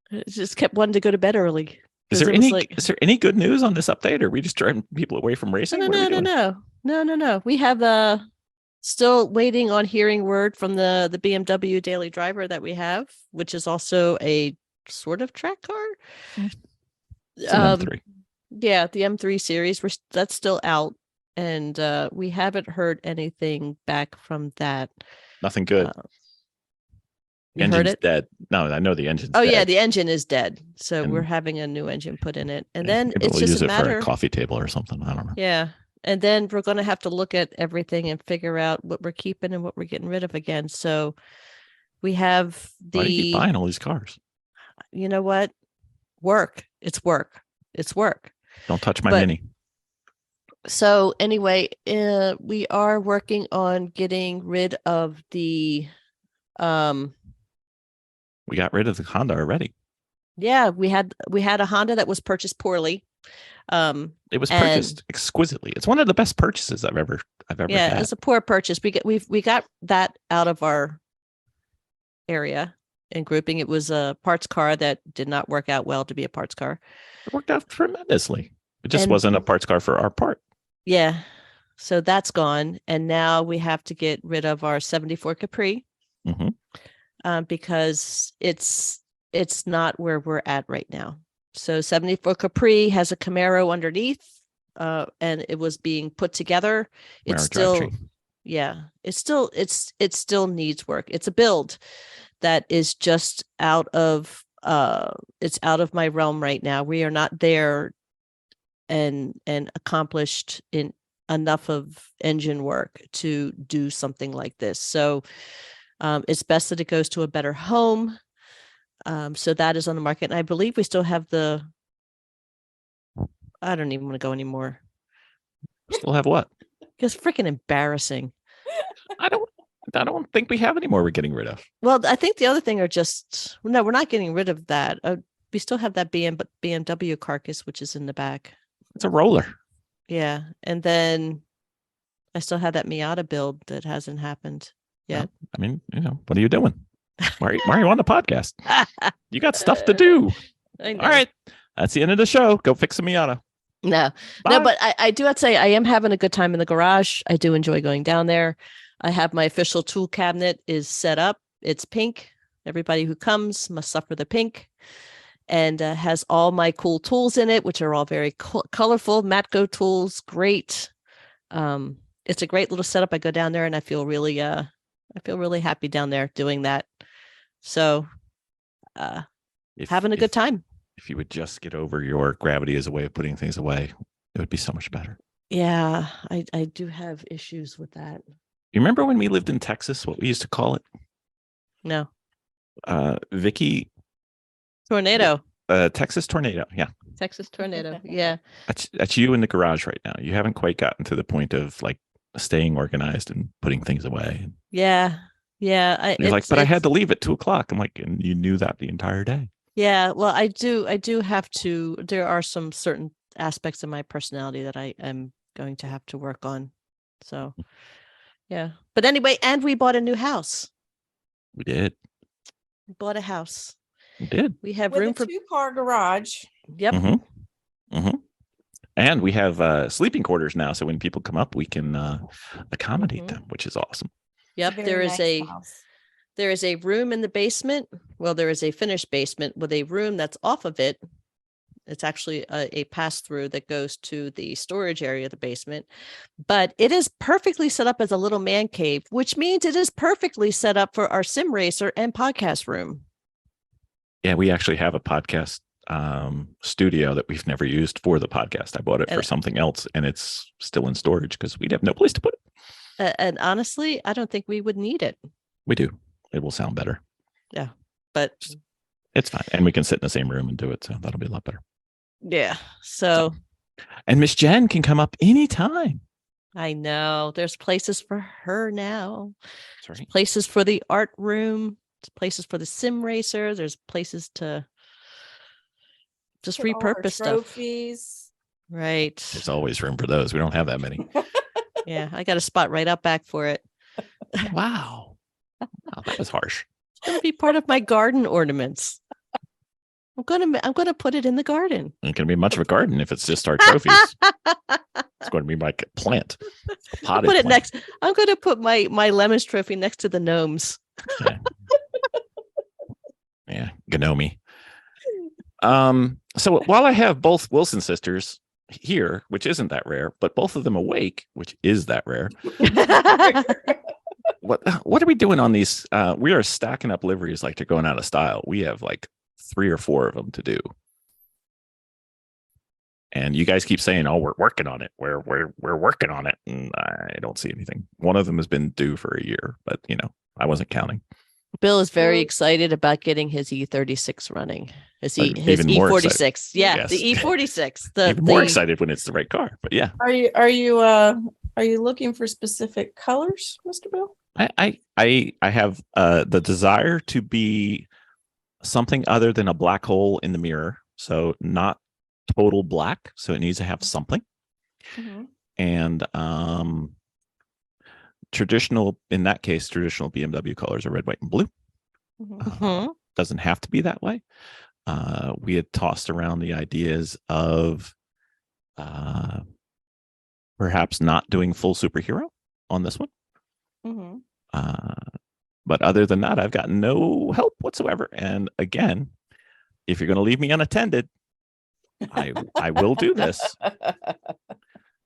It just kept wanting to go to bed early. Is there any good news on this update, or are we just driving people away from racing? No. We have still waiting on hearing word from the BMW daily driver that we have, which is also a sort of track car. It's an M3. Yeah, the M3 series. That's still out, and we haven't heard anything back from that. Nothing good. You heard it? Dead. No, I know the engine's dead. Yeah, the engine is dead. So we're having a new engine put in it. And then it's we'll just use a it matter for a coffee table or something. I don't know. Yeah. And then we're going to have to look at everything and figure out what we're keeping and what we're getting rid of again. So we have Why do you keep buying all these cars? You know what? Work. It's work. Don't touch my Mini. So anyway, we are working on getting rid of the we got rid of the Honda already. Yeah, we had a Honda that was purchased poorly. It was purchased exquisitely. It's one of the best purchases I've ever had. Yeah, it's a poor purchase. We got that out of our area and grouping. It was a parts car that did not work out well to be a parts car. It worked out tremendously. It just wasn't a parts car for our part. Yeah. So that's gone. And now we have to get rid of our 74 Capri. Mm-hmm. because it's not where we're at right now. So 74 Capri has a Camaro underneath, and it was being put together. It's Camaro still, drivetrain. yeah, it still needs work. It's a build that is just out of it's out of my realm right now. We are not there and accomplished in enough of engine work to do something like this. So it's best that it goes to a better home. So that is on the market. And I believe we still have I don't even want to go anymore. Still have what? It's freaking embarrassing. I don't think we have any more we're getting rid of. Well, I think the other thing are just, no, we're not getting rid of that. We still have that BMW carcass, which is in the back. It's a roller. Yeah. And then I still have that Miata build that hasn't happened yet. I mean, what are you doing? Why are you on the podcast? You got stuff to do. I know. All right. That's the end of the show. Go fix a Miata. No, Bye. but I do have to say I am having a good time in the garage. I do enjoy going down there. I have my official tool cabinet is set up. It's pink. Everybody who comes must suffer the pink, and has all my cool tools in it, which are all very colorful. Matco tools, great. It's a great little setup. I go down there and I feel really happy down there doing that. So, having a good time. If you would just get over your gravity as a way of putting things away, it would be so much better. Yeah, I do have issues with that. You remember when we lived in Texas, what we used to call it? No. Vicky. Tornado. Texas tornado. Yeah. Texas tornado. Yeah. That's you in the garage right now. You haven't quite gotten to the point of like staying organized and putting things away. Yeah. Yeah. You're like, but I had to leave at 2:00. I'm like, and you knew that the entire day. Yeah. Well, I do have to, there are some certain aspects of my personality that I am going to have to work on. So, yeah. But anyway, and we bought a new house. We did. We bought a house. We did. We have With room a for 2-car garage. Yep. Mm-hmm. Mm-hmm. And we have sleeping quarters now, so when people come up, we can accommodate them, which is awesome. Yep. Very There is nice house. there is a room in the basement. Well, there is a finished basement with a room that's off of it. It's actually a pass-through that goes to the storage area of the basement, but it is perfectly set up as a little man cave, which means it is perfectly set up for our sim racer and podcast room. Yeah, we actually have a podcast studio that we've never used for the podcast. I bought it for something else, and it's still in storage because we'd have no place to put it. And honestly, I don't think we would need it. We do. It will sound better. Yeah, but it's fine. And we can sit in the same room and do it. So that'll be a lot better. Yeah. So. And Miss Jen can come up anytime. I know. There's places for her now. Sorry. There's places for the art room. There's places for the sim racer. There's places to just Put all our repurpose stuff. trophies. Right. There's always room for those. We don't have that many. Yeah. I got a spot right out back for it. Wow. Wow, that was harsh. It's going to be part of my garden ornaments. I'm gonna put it in the garden. It ain't gonna be much of a garden if it's just our trophies. It's going to be like a plant. I'll put it next. I'm gonna put my lemons trophy next to the gnomes. Yeah, Gnome. So while I have both Wilson sisters here, which isn't that rare, but both of them awake, which is that rare. What are we doing on these? We are stacking up liveries like they're going out of style. We have like 3 or 4 of them to do. And you guys keep saying, "Oh, we're working on it. We're working on it." And I don't see anything. One of them has been due for a year, but I wasn't counting. Bill is very excited about getting his E36 running. His E46. Yeah, yes. The E46. Even more excited when it's the right car. But yeah. Are you looking for specific colors, Mr. Bill? I have the desire to be something other than a black hole in the mirror. So not total black. So it needs to have something. Mm-hmm. And traditional BMW colors are red, white, and blue. Mm-hmm. Doesn't have to be that way. We had tossed around the ideas of perhaps not doing full superhero on this one. Mm-hmm. But other than that, I've got no help whatsoever. And again, if you're going to leave me unattended, I will do this.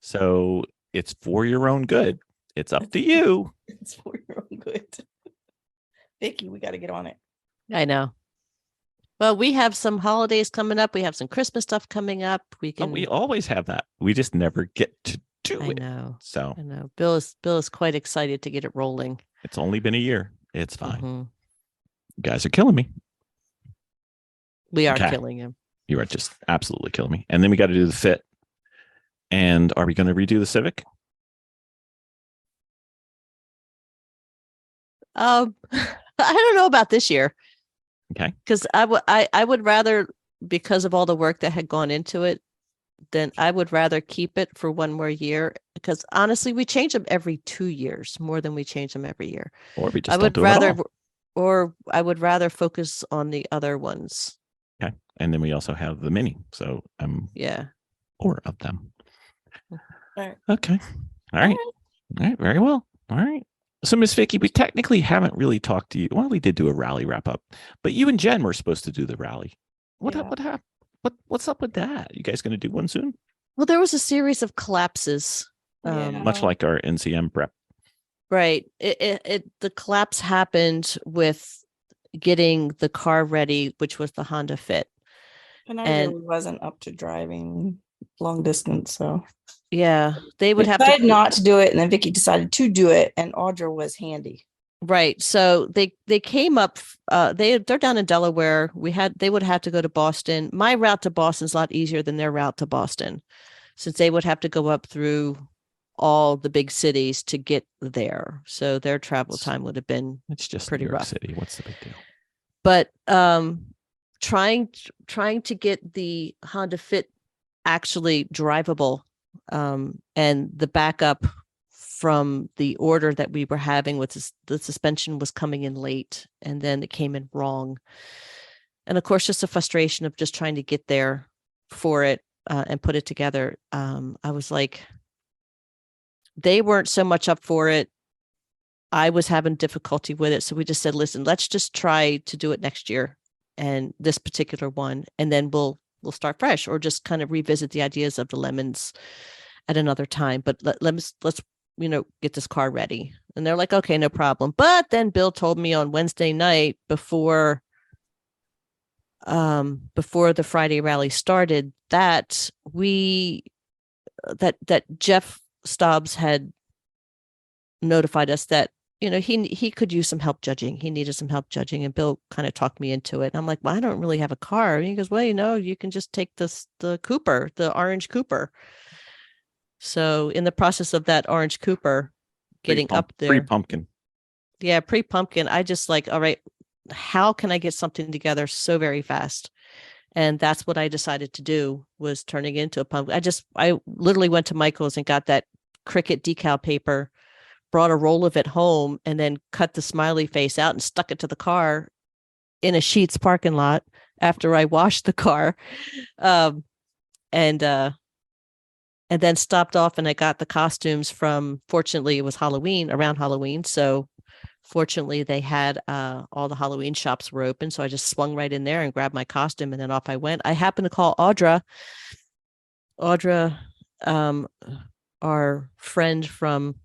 So it's for your own good. It's up to you. It's for your own good. Vicky, we got to get on it. I know. Well, we have some holidays coming up. We have some Christmas stuff coming up. We But can. we always have that. We just never get to do I it. know. So I know. Bill is quite excited to get it rolling. it's only been a year. It's fine. Mhm. You guys are killing me. We are Okay. killing him. You are just absolutely killing me. And then we got to do the fit. And are we going to redo the Civic? I don't know about this year. Okay. Because I would rather, because of all the work that had gone into it, then I would rather keep it for one more year. Because honestly, we change them every 2 years more than we change them every year. Or we just I don't would do it rather, at all. or I would rather focus on the other ones. Okay. And then we also have the Mini. So I'm Yeah. 4 of them. All right. Okay. All right. All right. Very well. All right. So, Miss Vicky, we technically haven't really talked to you. Well, we did do a rally wrap up, but you and Jen were supposed to do the rally. What Yeah. up? What happened? What's up with that? You guys going to do one soon? Well, there was a series of collapses. Yeah. Much like our NCM prep. Right. The collapse happened with getting the car ready, which was the Honda Fit. And I And- really wasn't up to driving long distance, so Yeah, they would we have decided to. not to do it, and then Vicky decided to do it, and Audra was handy. Right. So they came up. They're down in Delaware. They would have to go to Boston. My route to Boston is a lot easier than their route to Boston, since they would have to go up through all the big cities to get there. So their travel time would have been It's just pretty New York rough. City. What's the big deal? But trying to get the Honda Fit actually drivable, and the backup from the order that we were having with the suspension was coming in late, and then it came in wrong. And of course, just the frustration of just trying to get there for it and put it together. I was like, they weren't so much up for it. I was having difficulty with it. So we just said, listen, let's just try to do it next year, and this particular one, and then we'll start fresh, or just kind of revisit the ideas of the lemons at another time. But let's get this car ready. And they're like, okay, no problem. But then Bill told me on Wednesday night before the Friday rally started that that Jeff Stobbs had notified us that he could use some help judging. He needed some help judging, and Bill kind of talked me into it. And I'm like, well, I don't really have a car. And he goes, well, you can just take the Cooper, the orange Cooper. So in the process of that orange Cooper getting up there, Pre-pumpkin. yeah, pre-pumpkin, I just like, all right, how can I get something together so very fast? And that's what I decided to do, was turning into a pumpkin. I literally went to Michael's and got that Cricut decal paper, brought a roll of it home, and then cut the smiley face out and stuck it to the car in a Sheetz parking lot after I washed the car. And then stopped off, and I got the costumes from, fortunately, it was around Halloween. So fortunately, they had all the Halloween shops were open. So I just swung right in there and grabbed my costume, and then off I went. I happened to call Audra, our friend from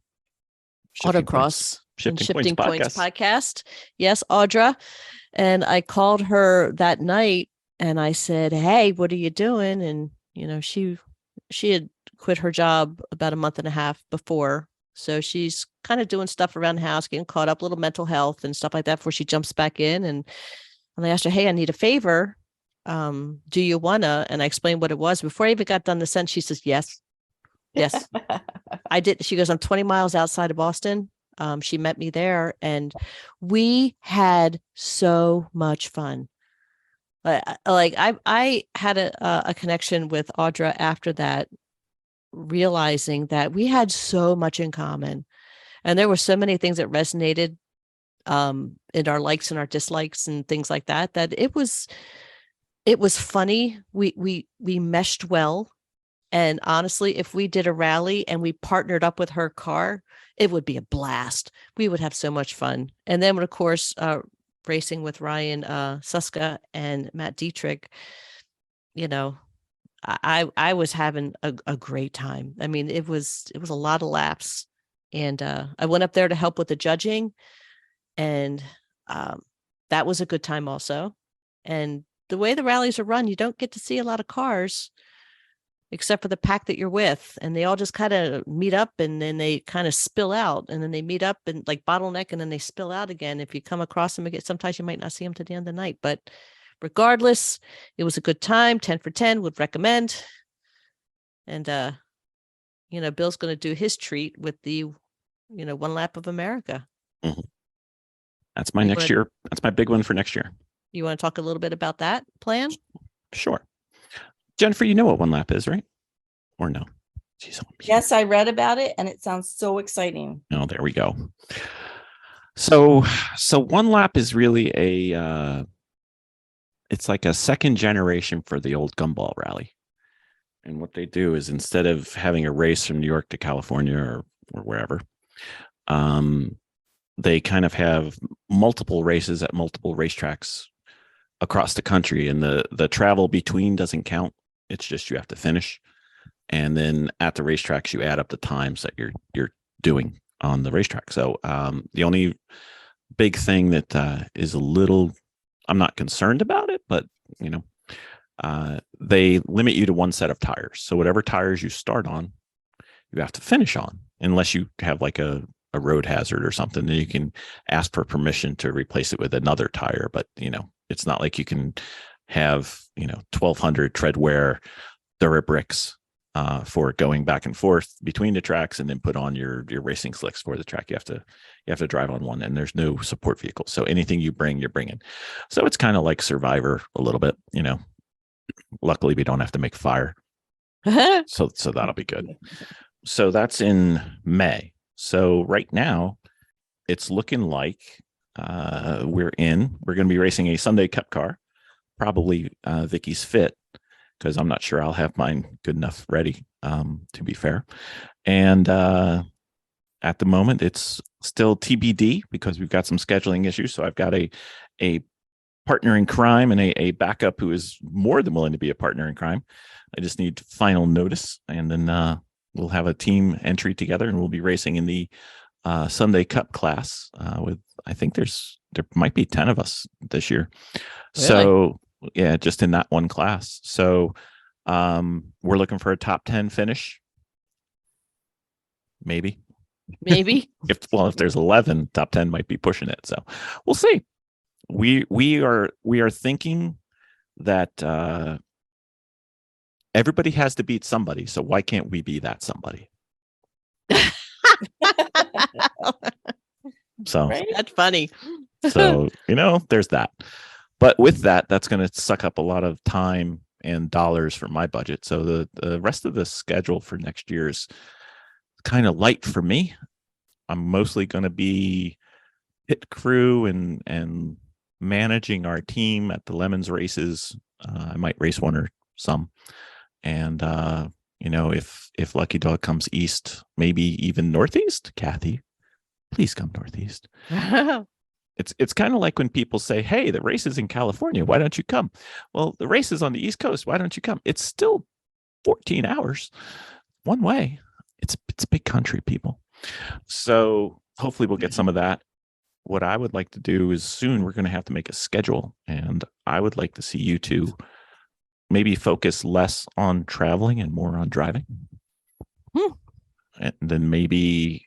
Shifting Autocross Points. and Shifting Points podcast. Yes, Audra. And I called her that night and I said, hey, what are you doing? And, she had quit her job about a month and a half before. So she's kind of doing stuff around the house, getting caught up, little mental health and stuff like that before she jumps back in. And I asked her, hey, I need a favor. Do you wanna? And I explained what it was. Before I even got done the sentence, she says, yes. Yes, I did. She goes, I'm 20 miles outside of Boston. She met me there, and we had so much fun. I had a connection with Audra after that, realizing that we had so much in common, and there were so many things that resonated in our likes and our dislikes and things like that. That it was funny. We meshed well. And honestly, if we did a rally and we partnered up with her car, it would be a blast. We would have so much fun. And then, of course, racing with Ryan Suska and Matt Dietrich, you know, I was having a great time. I mean, it was a lot of laps, and I went up there to help with the judging, and that was a good time also. And the way the rallies are run, you don't get to see a lot of cars except for the pack that you're with, and they all just kind of meet up and then they kind of spill out, and then they meet up and like bottleneck and then they spill out again. If you come across them again, sometimes you might not see them to the end of the night, but regardless, it was a good time. 10 for 10 would recommend. And Bill's going to do his treat with the one lap of America. That's my next year. That's my big one for next year. You want to talk a little bit about that plan? Sure. Jennifer, you know what one lap is, right? Or no? Yes, I read about it and it sounds so exciting. Oh, there we go. So one lap is really it's like a second generation for the old gumball rally. And what they do is, instead of having a race from New York to California or wherever, they kind of have multiple races at multiple racetracks across the country, and the travel between doesn't count. It's just you have to finish, and then at the racetracks you add up the times that you're doing on the racetrack. So the only big thing that is a little, I'm not concerned about it, but they limit you to one set of tires. So whatever tires you start on, you have to finish on, unless you have like a road hazard or something. Then you can ask for permission to replace it with another tire. But it's not like you can have 1,200 tread wear Durabricks for going back and forth between the tracks, and then put on your racing slicks for the track. You have to drive on one, and there's no support vehicle. So anything you bring, you're bringing. So it's kind of like Survivor a little bit. Luckily we don't have to make fire. So that'll be good. So that's in May. So right now it's looking like we're going to be racing a Sunday Cup car. Probably Vicky's fit, because I'm not sure I'll have mine good enough ready, to be fair. And at the moment it's still TBD, because we've got some scheduling issues. So I've got a partner in crime and a backup who is more than willing to be a partner in crime. I just need final notice, and then we'll have a team entry together, and we'll be racing in the Sunday Cup class with, I think there might be 10 of us this year. Really? So yeah, just in that one class. So we're looking for a top 10 finish. Maybe. if there's 11, top 10 might be pushing it. So we'll see. We are thinking that everybody has to beat somebody. So why can't we be that somebody? So Right? That's funny. So there's that. But with that's going to suck up a lot of time and dollars for my budget. So the rest of the schedule for next year is kind of light for me. I'm mostly going to be pit crew and managing our team at the Lemons races. I might race one or some. And, if Lucky Dog comes east, maybe even northeast, Kathy, please come northeast. It's kind of like when people say, hey, the race is in California, why don't you come? Well, the race is on the East Coast, why don't you come? It's still 14 hours one way. It's big country, people. So hopefully we'll get some of that. What I would like to do is, soon we're going to have to make a schedule, and I would like to see you two maybe focus less on traveling and more on driving. And then maybe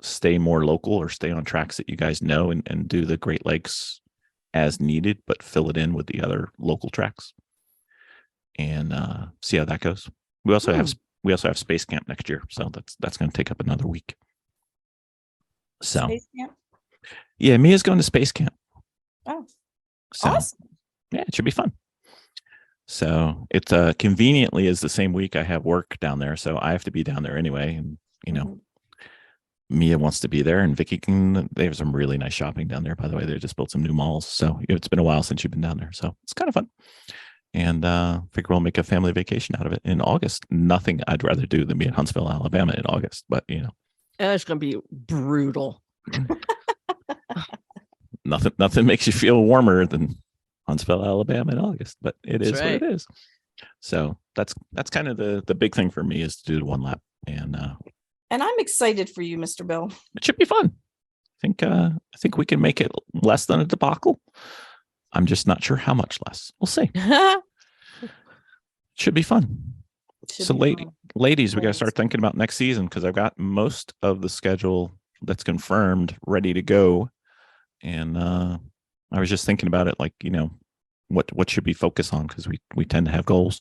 stay more local, or stay on tracks that you guys know, and do the Great Lakes as needed, but fill it in with the other local tracks, and see how that goes. We also have Space Camp next year, so that's going to take up another week. So Space Camp? Yeah, Mia's going to Space Camp. Oh, so, awesome. Yeah, it should be fun. So it conveniently is the same week I have work down there, so I have to be down there anyway. And Mia wants to be there, and Vicky they have some really nice shopping down there, by the way. They just built some new malls, so it's been a while since you've been down there, so it's kind of fun. and figure we'll make a family vacation out of it in August. Nothing I'd rather do than be in Huntsville, Alabama in August, but It's going to be brutal. nothing makes you feel warmer than Huntsville, Alabama in August, but it That's is right. what it is. So that's kind of the big thing for me, is to do the one lap, and I'm excited for you, Mr. Bill. it should be fun. I think we can make it less than a debacle. I'm just not sure how much less. We'll see. Should be fun. So, ladies, we got to start thinking about next season, because I've got most of the schedule that's confirmed ready to go. And I was just thinking about it, like, what should we focus on? Because we tend to have goals,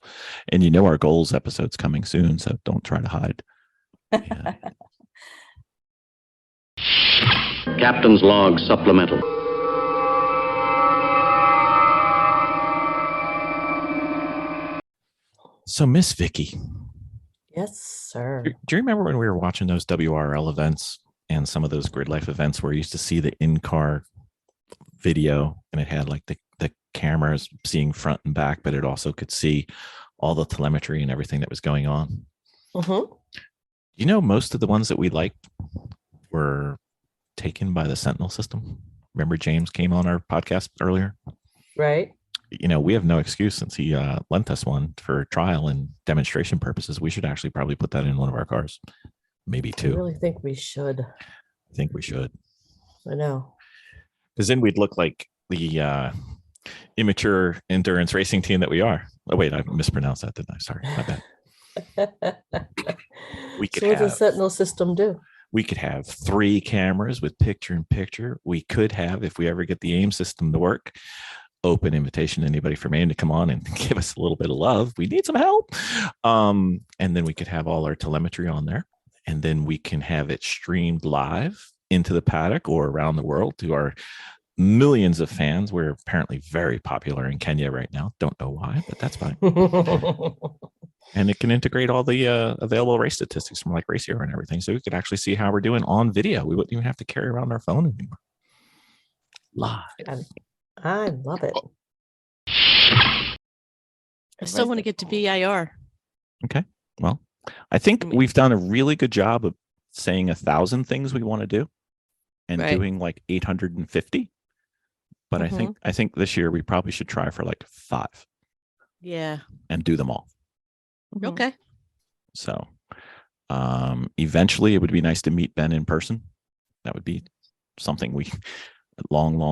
and our goals episode's coming soon, so don't try to hide. Yeah. Captain's log supplemental. So, Miss Vicky, Yes, sir. do you remember when we were watching those WRL events and some of those Grid Life events where you used to see the in-car video, and it had like the cameras seeing front and back, but it also could see all the telemetry and everything that was going on? Most of the ones that we liked were taken by the Sentinel system. Remember James came on our podcast earlier? Right. We have no excuse, since he lent us one for trial and demonstration purposes. We should actually probably put that in one of our cars, maybe two. I really think we should. I think we should. I know. Because then we'd look like the immature endurance racing team that we are. Oh, wait, I mispronounced that, didn't I? Sorry, my bad. We could So what does the have- Sentinel system do? We could have 3 cameras with picture-in-picture. We could have, if we ever get the AIM system to work, open invitation to anybody from AIM to come on and give us a little bit of love. We need some help. And then we could have all our telemetry on there. And then we can have it streamed live into the paddock or around the world to our millions of fans. We're apparently very popular in Kenya right now. Don't know why, but that's fine. And it can integrate all the available race statistics from like Race Hero and everything. So we could actually see how we're doing on video. We wouldn't even have to carry around our phone anymore. Live. I love it. I still want to get to VIR. Okay. Well, I think we've done a really good job of saying 1,000 things we want to do and Right. doing like 850. But I think this year we probably should try for like 5 Yeah. and do them all. Okay. So eventually it would be nice to meet Ben in person. That would be something we long I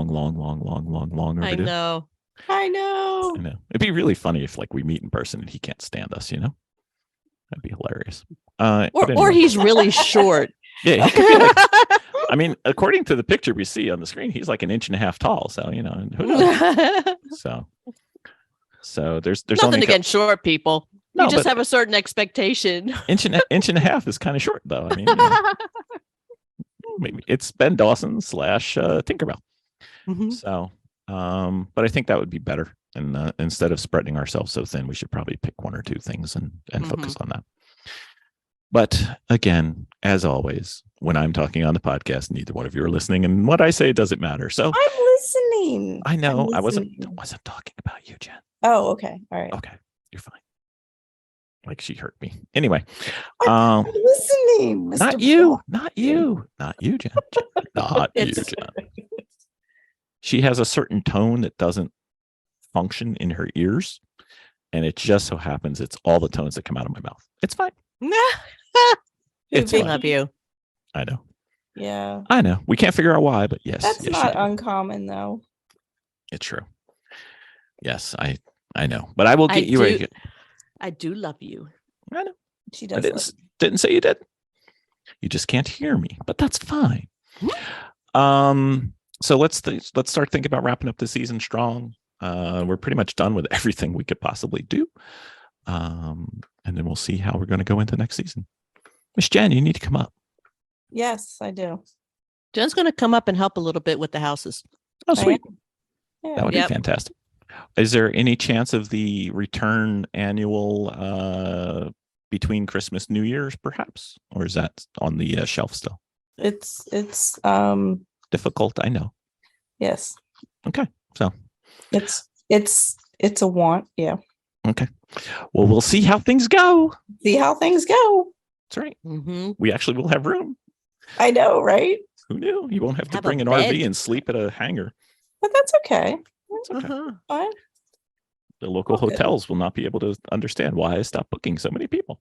overdue. know. I know. I know. It'd be really funny if like we meet in person and he can't stand us, That'd be hilarious. Or But anyway. he's really short. Yeah, he could be like, I mean, according to the picture we see on the screen, he's like 1.5 inches tall. So, and who knows? So there's Nothing only against short people. No, You just but- have a certain expectation. inch and a half is kind of short, though. I mean, maybe it's Ben Dawson / Tinkerbell. Mhm. So, but I think that would be better. And instead of spreading ourselves so thin, we should probably pick 1 or 2 things and focus on that. But again, as always, when I'm talking on the podcast, neither one of you are listening, and what I say doesn't matter. So I'm listening. I know I'm I wasn't listening. talking about you, Jen. Oh, okay. All right. Okay, you're fine. Like she hurt me. Anyway, I'm listening. Mr. not you, Bill. not you, Jen. Not you, It's- Jen. She has a certain tone that doesn't function in her ears, and it just so happens it's all the tones that come out of my mouth. It's fine. It's We fine. love you. I know. Yeah. I know. We can't figure out why, but yes. That's yes, not you do. uncommon though. It's true. Yes, I know. But I will get you do. I do love you. I know. She I does. didn't say you did. You just can't hear me, but that's fine. So let's start thinking about wrapping up the season strong. We're pretty much done with everything we could possibly do. And then we'll see how we're going to go into next season. Miss Jen, you need to come up. Yes, I do. Jen's going to come up and help a little bit with the houses. Oh, I sweet. Yeah. That would Yep. be fantastic. Is there any chance of the return annual between Christmas, New Year's, perhaps? Or is that on the shelf still? It's Difficult, I know. yes. Okay. So It's a want. Yeah. Okay. Well, we'll see how things go. See how things go. That's right. Mm-hmm. We actually will have room. I know, right? Who knew? You won't have to Have a bring an bed. RV and sleep at a hangar. But that's okay. It's okay. Uh-huh. Fine. The local Okay. hotels will not be able to understand why I stopped booking so many people.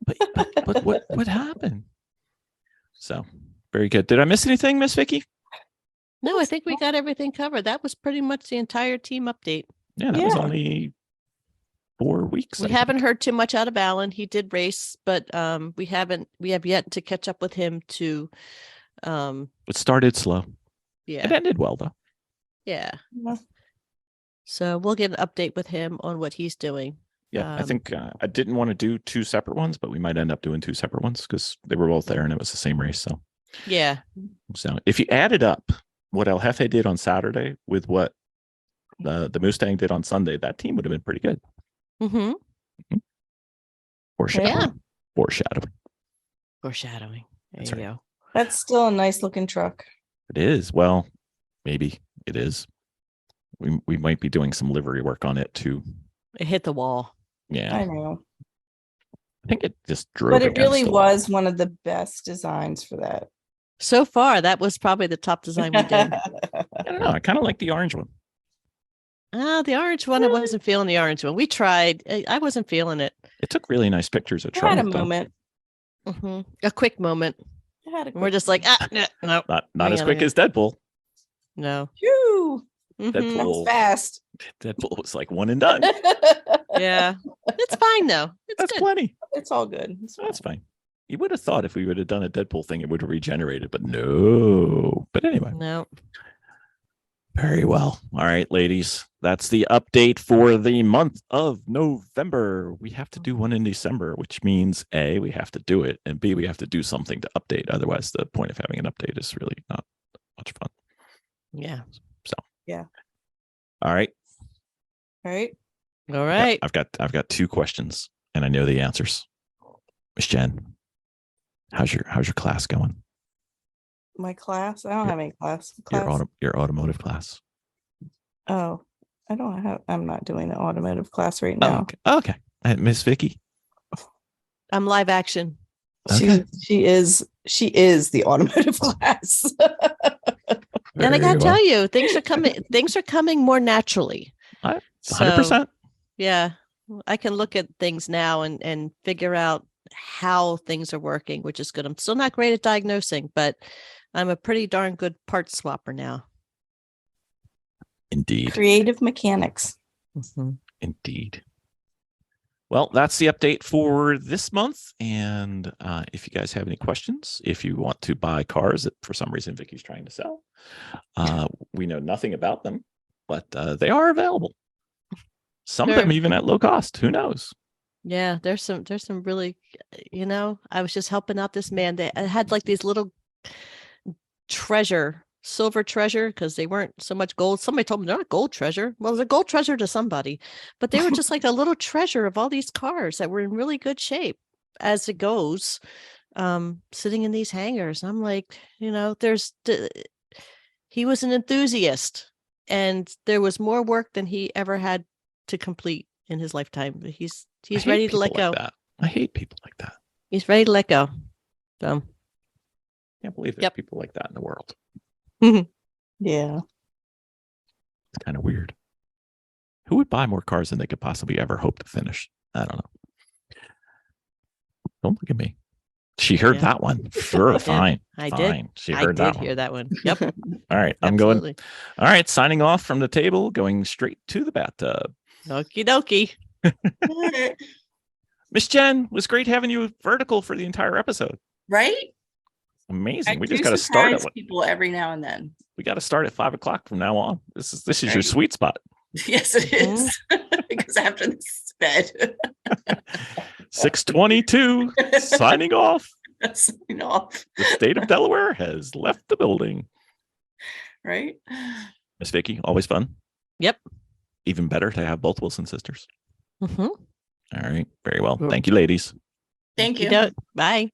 But what happened? So very good. Did I miss anything, Miss Vicky? No, I think we got everything covered. That was pretty much the entire team update. Yeah, that was Yeah. only 4 weeks. We I haven't think. heard too much out of Alan. He did race, but we have yet to catch up with him to It started slow. yeah. It ended well though. Yeah. Yeah. So we'll get an update with him on what he's doing. Yeah, I think I didn't want to do 2 separate ones, but we might end up doing 2 separate ones because they were both there and it was the same race. Yeah. So if you added up what El Jefe did on Saturday with what the Moostang did on Sunday, that team would have been pretty good. Mm-hmm. Foreshadowing. Yeah. Foreshadowing. Foreshadowing. There That's you right. go. That's still a nice looking truck. It is. Well, maybe it is. We might be doing some livery work on it too. It hit the wall. Yeah. I know. I think it just drove. But it really against the wall. was one of the best designs for that. So far, that was probably the top design we did. I don't know. I kind of like the orange one. The orange one, I wasn't feeling the orange one. We tried. I wasn't feeling it. It took really nice pictures of I had a Trump. though. moment. Mhm. A quick moment. I had a And we're quick just like, no, Not Hang as on, quick hang on. as Deadpool. no. Phew, Mhm. that was Deadpool. fast. Deadpool was like one and done. Yeah. It's fine though. It's That's good. plenty. It's all good. It's That's fine. fine. You would have thought if we would have done a Deadpool thing, it would have regenerated, but no. But anyway, No. very well. All right, ladies. That's the update for the month of November. We have to do one in December, which means A, we have to do it, and B, we have to do something to update. Otherwise, the point of having an update is really not much fun. Yeah. All right. Right? All right. I've got 2 questions, and I know the answers. Miss Jen, how's your class going? My class? I don't have any class. Your automotive class. Oh, I'm not doing the automotive class right Oh, now. okay. Miss Vicky. I'm live action. Okay. She is the automotive class. And I Very gotta well. tell you, things are coming more naturally. 100%. Yeah. I can look at things now and figure out how things are working, which is good. I'm still not great at diagnosing, but I'm a pretty darn good part swapper now. Indeed. Creative mechanics. Indeed. Well, that's the update for this month. And if you guys have any questions, if you want to buy cars that for some reason Vicky's trying to sell, we know nothing about them, but they are available. Some of them Sure. even at low cost. Who knows? Yeah, there's some really, I was just helping out this man. I had like these little silver treasure, because they weren't so much gold. Somebody told me they're not gold treasure. Well, it's a gold treasure to somebody, but they were just like a little treasure of all these cars that were in really good shape as it goes, sitting in these hangars. I'm like, he was an enthusiast, and there was more work than he ever had to complete in his lifetime. He's I hate ready to people let go. like that. I hate people like that. He's ready to let go. So Can't believe there's Yep. people like that in the world. Yeah. It's kind of weird. Who would buy more cars than they could possibly ever hope to finish? I don't know. Don't look at me. She heard Yeah. that one. Sure, fine. I fine. did. She I heard did that hear one. that one. Yep. All right, I'm going. Absolutely. All right, signing off from the table, going straight to the bathtub. Okie dokie. Miss Jen, was great having you vertical for the entire episode. Right? Amazing. I We do just got to start surprise at people every now and then. we got to start at 5 o'clock from now on. This is your Right. sweet spot. Yes, it Mhm. is. Because after this is bed. 6:22. Signing off. Sign off. The state of Delaware has left the building. Right? Miss Vicky, always fun. Yep. Even better to have both Wilson sisters. Mm-hmm. All right. Very well. Cool. Thank you, ladies. Thank you. Bye.